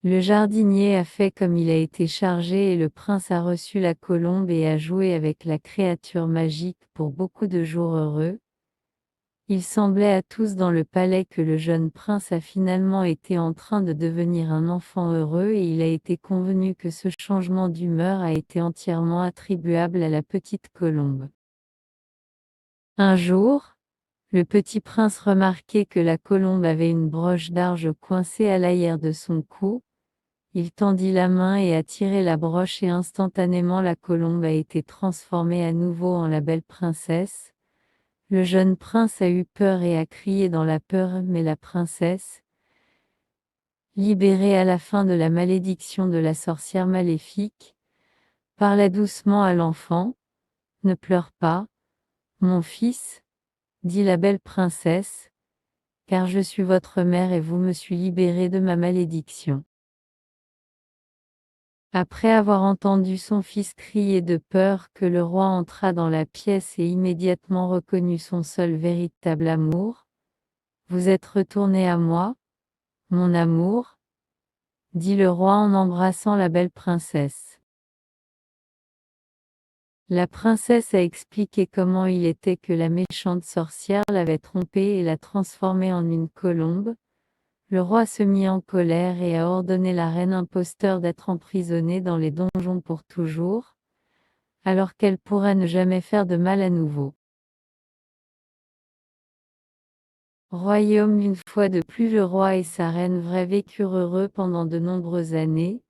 A: Le jardinier a fait comme il a été chargé et le prince a reçu la colombe et a joué avec la créature magique pour beaucoup de jours heureux. Il semblait à tous dans le palais que le jeune prince a finalement été en train de devenir un enfant heureux et il a été convenu que ce changement d'humeur a été entièrement attribuable à la petite colombe. Un jour, le petit prince remarquait que la colombe avait une broche d'argent coincée à l'arrière de son cou. Il tendit la main et a tiré la broche et instantanément la colombe a été transformée à nouveau en la belle princesse. Le jeune prince a eu peur et a crié dans la peur, mais la princesse, libérée à la fin de la malédiction de la sorcière maléfique, parla doucement à l'enfant. « Ne pleure pas, mon fils, dit la belle princesse, car je suis votre mère et vous me suis libérée de ma malédiction. » Après avoir entendu son fils crier de peur que le roi entra dans la pièce et immédiatement reconnut son seul véritable amour. « Vous êtes retourné à moi, mon amour ?» dit le roi en embrassant la belle princesse. La princesse a expliqué comment il était que la méchante sorcière l'avait trompée et l'a transformée en une colombe. Le roi se mit en colère et a ordonné la reine imposteur d'être emprisonnée dans les donjons pour toujours, alors qu'elle pourrait ne jamais faire de mal à nouveau. Royaume. Une fois de plus, le roi et sa reine vraie vécurent heureux pendant de nombreuses années.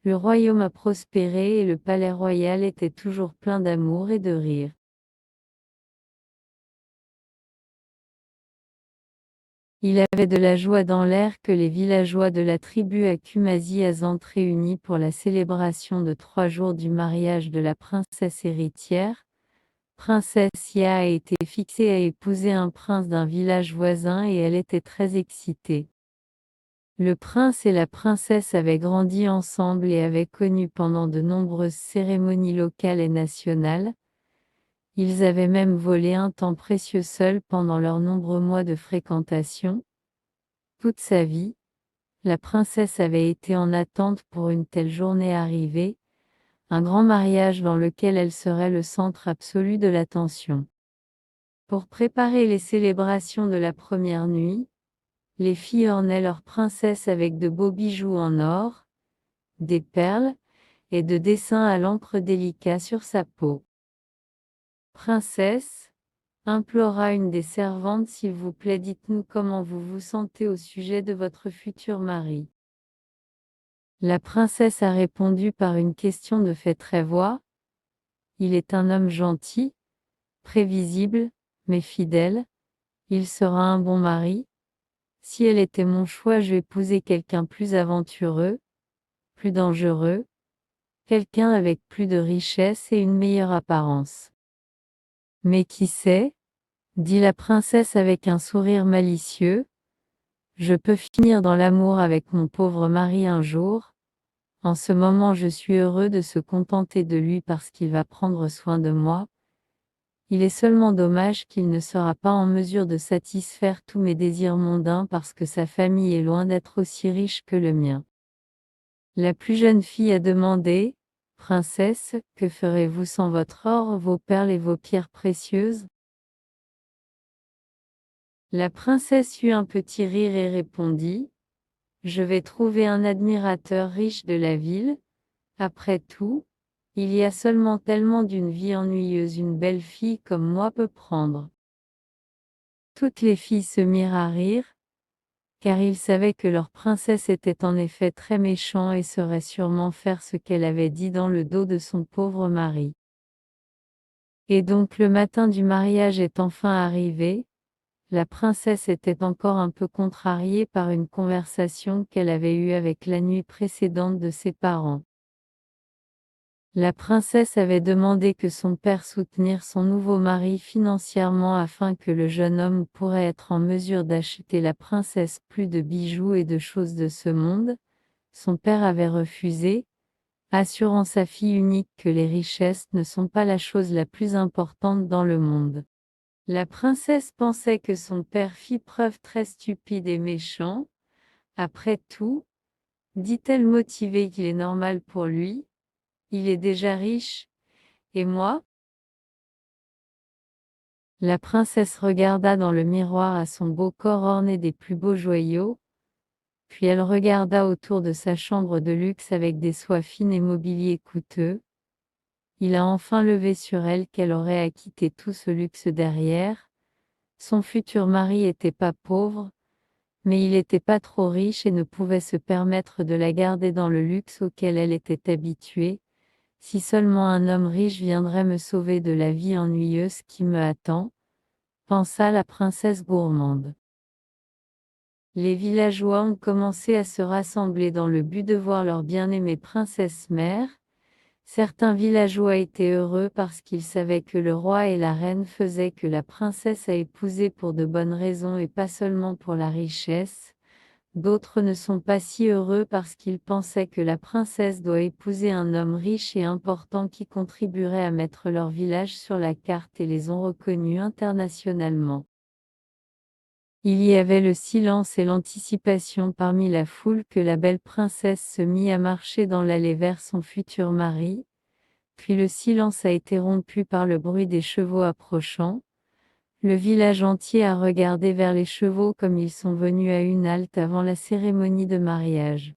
A: Le royaume a prospéré et le palais royal était toujours plein d'amour et de rire. Il avait de la joie dans l'air que les villageois de la tribu Akumasi-Azant réunis pour la célébration de 3 jours du mariage de la princesse héritière. Princesse Ya a été fixée à épouser un prince d'un village voisin et elle était très excitée. Le prince et la princesse avaient grandi ensemble et avaient connu pendant de nombreuses cérémonies locales et nationales. Ils avaient même volé un temps précieux seuls pendant leurs nombreux mois de fréquentation. Toute sa vie, la princesse avait été en attente pour une telle journée arrivée, un grand mariage dans lequel elle serait le centre absolu de l'attention. Pour préparer les célébrations de la première nuit, les filles ornaient leur princesse avec de beaux bijoux en or, des perles, et de dessins à l'encre délicats sur sa peau. « Princesse, » implora une des servantes, « s'il vous plaît, dites-nous comment vous vous sentez au sujet de votre futur mari. » La princesse a répondu par une question de fait très voix. « Il est un homme gentil, prévisible, mais fidèle. Il sera un bon mari. Si elle était mon choix, je épousais quelqu'un plus aventureux, plus dangereux, quelqu'un avec plus de richesse et une meilleure apparence. » « Mais qui sait, » dit la princesse avec un sourire malicieux, « je peux finir dans l'amour avec mon pauvre mari un jour. En ce moment je suis heureux de se contenter de lui parce qu'il va prendre soin de moi. Il est seulement dommage qu'il ne sera pas en mesure de satisfaire tous mes désirs mondains parce que sa famille est loin d'être aussi riche que le mien. » La plus jeune fille a demandé, « Princesse, que ferez-vous sans votre or, vos perles et vos pierres précieuses ?» La princesse eut un petit rire et répondit, « Je vais trouver un admirateur riche de la ville. Après tout, il y a seulement tellement d'une vie ennuyeuse une belle fille comme moi peut prendre. » Toutes les filles se mirent à rire, car ils savaient que leur princesse était en effet très méchante et saurait sûrement faire ce qu'elle avait dit dans le dos de son pauvre mari. Et donc le matin du mariage est enfin arrivé. La princesse était encore un peu contrariée par une conversation qu'elle avait eue avec la nuit précédente de ses parents. La princesse avait demandé que son père soutenir son nouveau mari financièrement afin que le jeune homme pourrait être en mesure d'acheter la princesse plus de bijoux et de choses de ce monde. Son père avait refusé, assurant sa fille unique que les richesses ne sont pas la chose la plus importante dans le monde. La princesse pensait que son père fit preuve très stupide et méchant. Après tout, dit-elle motivée qu'il est normal pour lui, il est déjà riche, et moi? La princesse regarda dans le miroir à son beau corps orné des plus beaux joyaux, puis elle regarda autour de sa chambre de luxe avec des soies fines et mobilier coûteux. Il a enfin levé sur elle qu'elle aurait à quitter tout ce luxe derrière. Son futur mari était pas pauvre, mais il était pas trop riche et ne pouvait se permettre de la garder dans le luxe auquel elle était habituée. Si seulement un homme riche viendrait me sauver de la vie ennuyeuse qui me attend, pensa la princesse gourmande. Les villageois ont commencé à se rassembler dans le but de voir leur bien-aimée princesse mère. Certains villageois étaient heureux parce qu'ils savaient que le roi et la reine faisaient que la princesse a épousé pour de bonnes raisons et pas seulement pour la richesse. D'autres ne sont pas si heureux parce qu'ils pensaient que la princesse doit épouser un homme riche et important qui contribuerait à mettre leur village sur la carte et les ont reconnus internationalement. Il y avait le silence et l'anticipation parmi la foule que la belle princesse se mit à marcher dans l'allée vers son futur mari, puis le silence a été rompu par le bruit des chevaux approchant. Le village entier a regardé vers les chevaux comme ils sont venus à une halte avant la cérémonie de mariage.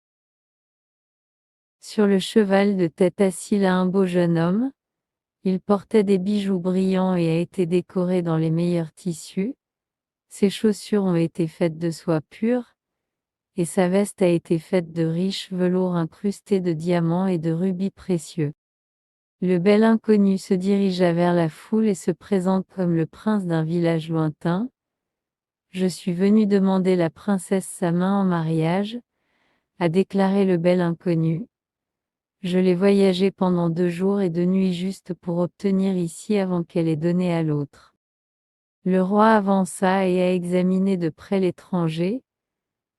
A: Sur le cheval de tête assis là un beau jeune homme. Il portait des bijoux brillants et a été décoré dans les meilleurs tissus. Ses chaussures ont été faites de soie pure, et sa veste a été faite de riches velours incrustés de diamants et de rubis précieux. Le bel inconnu se dirigea vers la foule et se présente comme le prince d'un village lointain. Je suis venu demander la princesse sa main en mariage, a déclaré le bel inconnu. Je l'ai voyagé pendant 2 jours et 2 nuits juste pour obtenir ici avant qu'elle ait donné à l'autre. Le roi avança et a examiné de près l'étranger.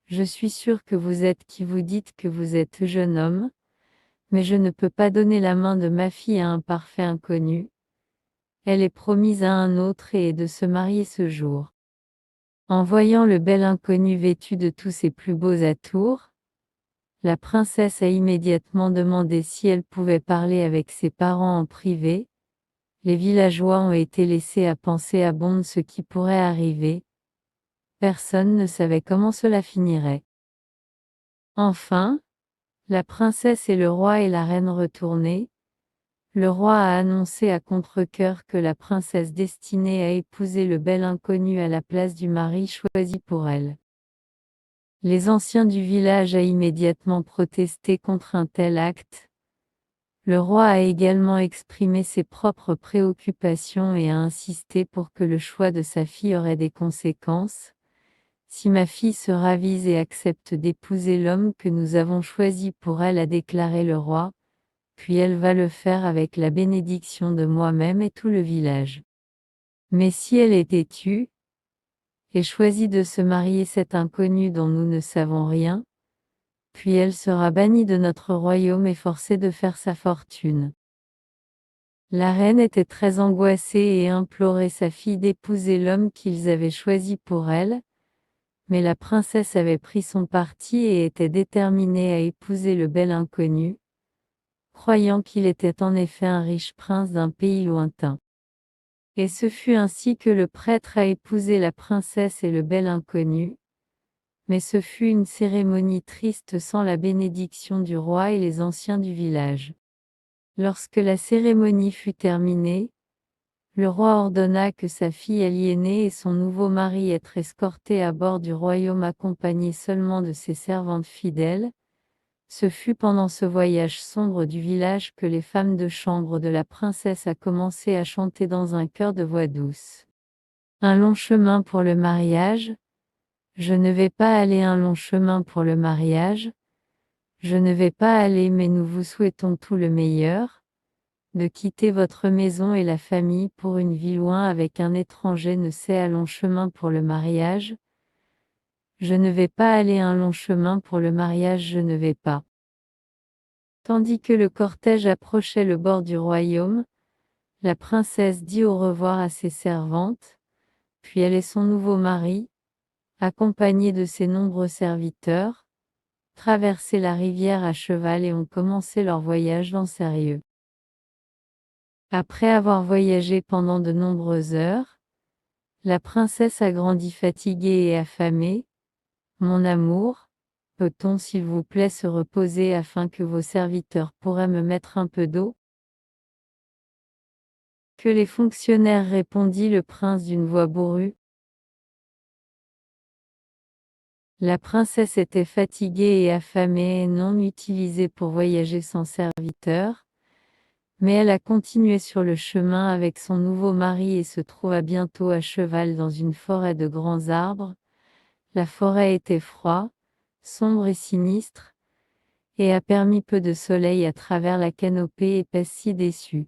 A: Je suis sûr que vous êtes qui vous dites que vous êtes jeune homme, mais je ne peux pas donner la main de ma fille à un parfait inconnu. Elle est promise à un autre et est de se marier ce jour. En voyant le bel inconnu vêtu de tous ses plus beaux atours, la princesse a immédiatement demandé si elle pouvait parler avec ses parents en privé. Les villageois ont été laissés à penser à bon ce qui pourrait arriver. Personne ne savait comment cela finirait. Enfin, la princesse et le roi et la reine retournés. Le roi a annoncé à contre-cœur que la princesse destinée à épouser le bel inconnu à la place du mari choisi pour elle. Les anciens du village a immédiatement protesté contre un tel acte. Le roi a également exprimé ses propres préoccupations et a insisté pour que le choix de sa fille aurait des conséquences. Si ma fille se ravise et accepte d'épouser l'homme que nous avons choisi pour elle, a déclaré le roi, puis elle va le faire avec la bénédiction de moi-même et tout le village. Mais si elle est têtue, et choisit de se marier cet inconnu dont nous ne savons rien, puis elle sera bannie de notre royaume et forcée de faire sa fortune. La reine était très angoissée et implorait sa fille d'épouser l'homme qu'ils avaient choisi pour elle, mais la princesse avait pris son parti et était déterminée à épouser le bel inconnu, croyant qu'il était en effet un riche prince d'un pays lointain. Et ce fut ainsi que le prêtre a épousé la princesse et le bel inconnu, mais ce fut une cérémonie triste sans la bénédiction du roi et les anciens du village. Lorsque la cérémonie fut terminée, le roi ordonna que sa fille aliénée et son nouveau mari être escortés à bord du royaume accompagnés seulement de ses servantes fidèles. Ce fut pendant ce voyage sombre du village que les femmes de chambre de la princesse a commencé à chanter dans un chœur de voix douce. Un long chemin pour le mariage. Je ne vais pas aller un long chemin pour le mariage. Je ne vais pas aller mais nous vous souhaitons tout le meilleur. de quitter votre maison et la famille pour une vie loin avec un étranger ne sait à long chemin pour le mariage. Je ne vais pas aller un long chemin pour le mariage, je ne vais pas. Tandis que le cortège approchait le bord du royaume, la princesse dit au revoir à ses servantes, puis elle et son nouveau mari, accompagnés de ses nombreux serviteurs, traversaient la rivière à cheval et ont commencé leur voyage dans sérieux. Après avoir voyagé pendant de nombreuses heures, la princesse a grandi fatiguée et affamée. Mon amour, peut-on s'il vous plaît se reposer afin que vos serviteurs pourraient me mettre un peu d'eau? Que les fonctionnaires, répondit le prince d'une voix bourrue. La princesse était fatiguée et affamée et non utilisée pour voyager sans serviteur, mais elle a continué sur le chemin avec son nouveau mari et se trouva bientôt à cheval dans une forêt de grands arbres. La forêt était froide, sombre et sinistre, et a permis peu de soleil à travers la canopée épaisse ci-dessus.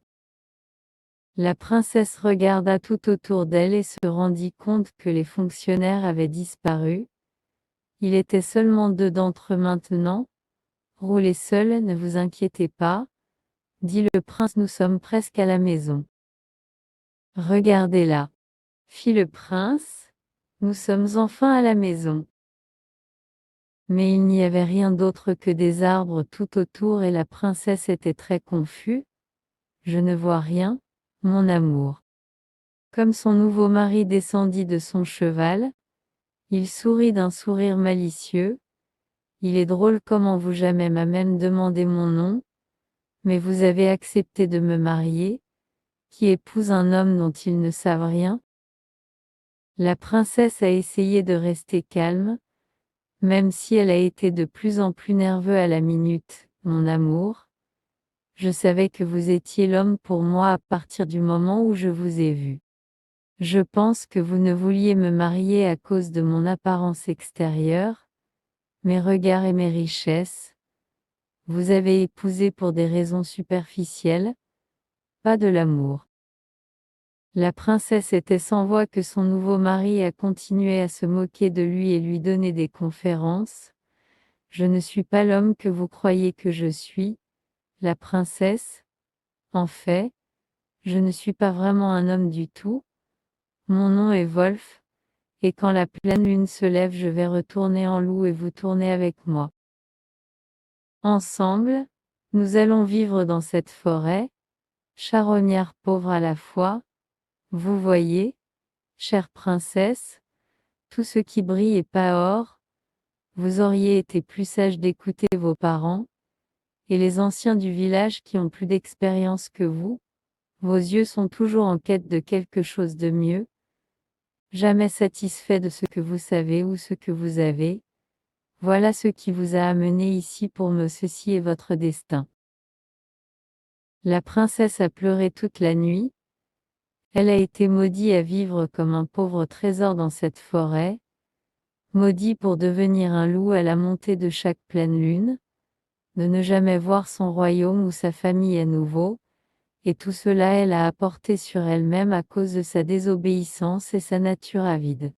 A: La princesse regarda tout autour d'elle et se rendit compte que les fonctionnaires avaient disparu. Il était seulement 2 d'entre eux maintenant. Roulez seuls, ne vous inquiétez pas, dit le prince, nous sommes presque à la maison. Regardez-la, fit le prince, nous sommes enfin à la maison. Mais il n'y avait rien d'autre que des arbres tout autour et la princesse était très confuse. Je ne vois rien, mon amour. Comme son nouveau mari descendit de son cheval, il sourit d'un sourire malicieux. Il est drôle comment vous jamais m'a même demandé mon nom, mais vous avez accepté de me marier, qui épouse un homme dont ils ne savent rien. La princesse a essayé de rester calme, même si elle a été de plus en plus nerveuse à la minute. Mon amour, je savais que vous étiez l'homme pour moi à partir du moment où je vous ai vu. Je pense que vous ne vouliez me marier à cause de mon apparence extérieure, mes regards et mes richesses. Vous avez épousé pour des raisons superficielles, pas de l'amour. La princesse était sans voix que son nouveau mari a continué à se moquer de lui et lui donner des conférences. Je ne suis pas l'homme que vous croyez que je suis, la princesse. En fait, je ne suis pas vraiment un homme du tout. Mon nom est Wolf, et quand la pleine lune se lève, je vais retourner en loup et vous tourner avec moi. Ensemble, nous allons vivre dans cette forêt, charognard pauvre à la fois. Vous voyez, chère princesse, tout ce qui brille est pas or. Vous auriez été plus sage d'écouter vos parents, et les anciens du village qui ont plus d'expérience que vous. Vos yeux sont toujours en quête de quelque chose de mieux, jamais satisfaits de ce que vous savez ou ce que vous avez. Voilà ce qui vous a amené ici pour me, ceci est votre destin. La princesse a pleuré toute la nuit. Elle a été maudite à vivre comme un pauvre trésor dans cette forêt, maudit pour devenir un loup à la montée de chaque pleine lune, de ne jamais voir son royaume ou sa famille à nouveau, et tout cela elle a apporté sur elle-même à cause de sa désobéissance et sa nature avide.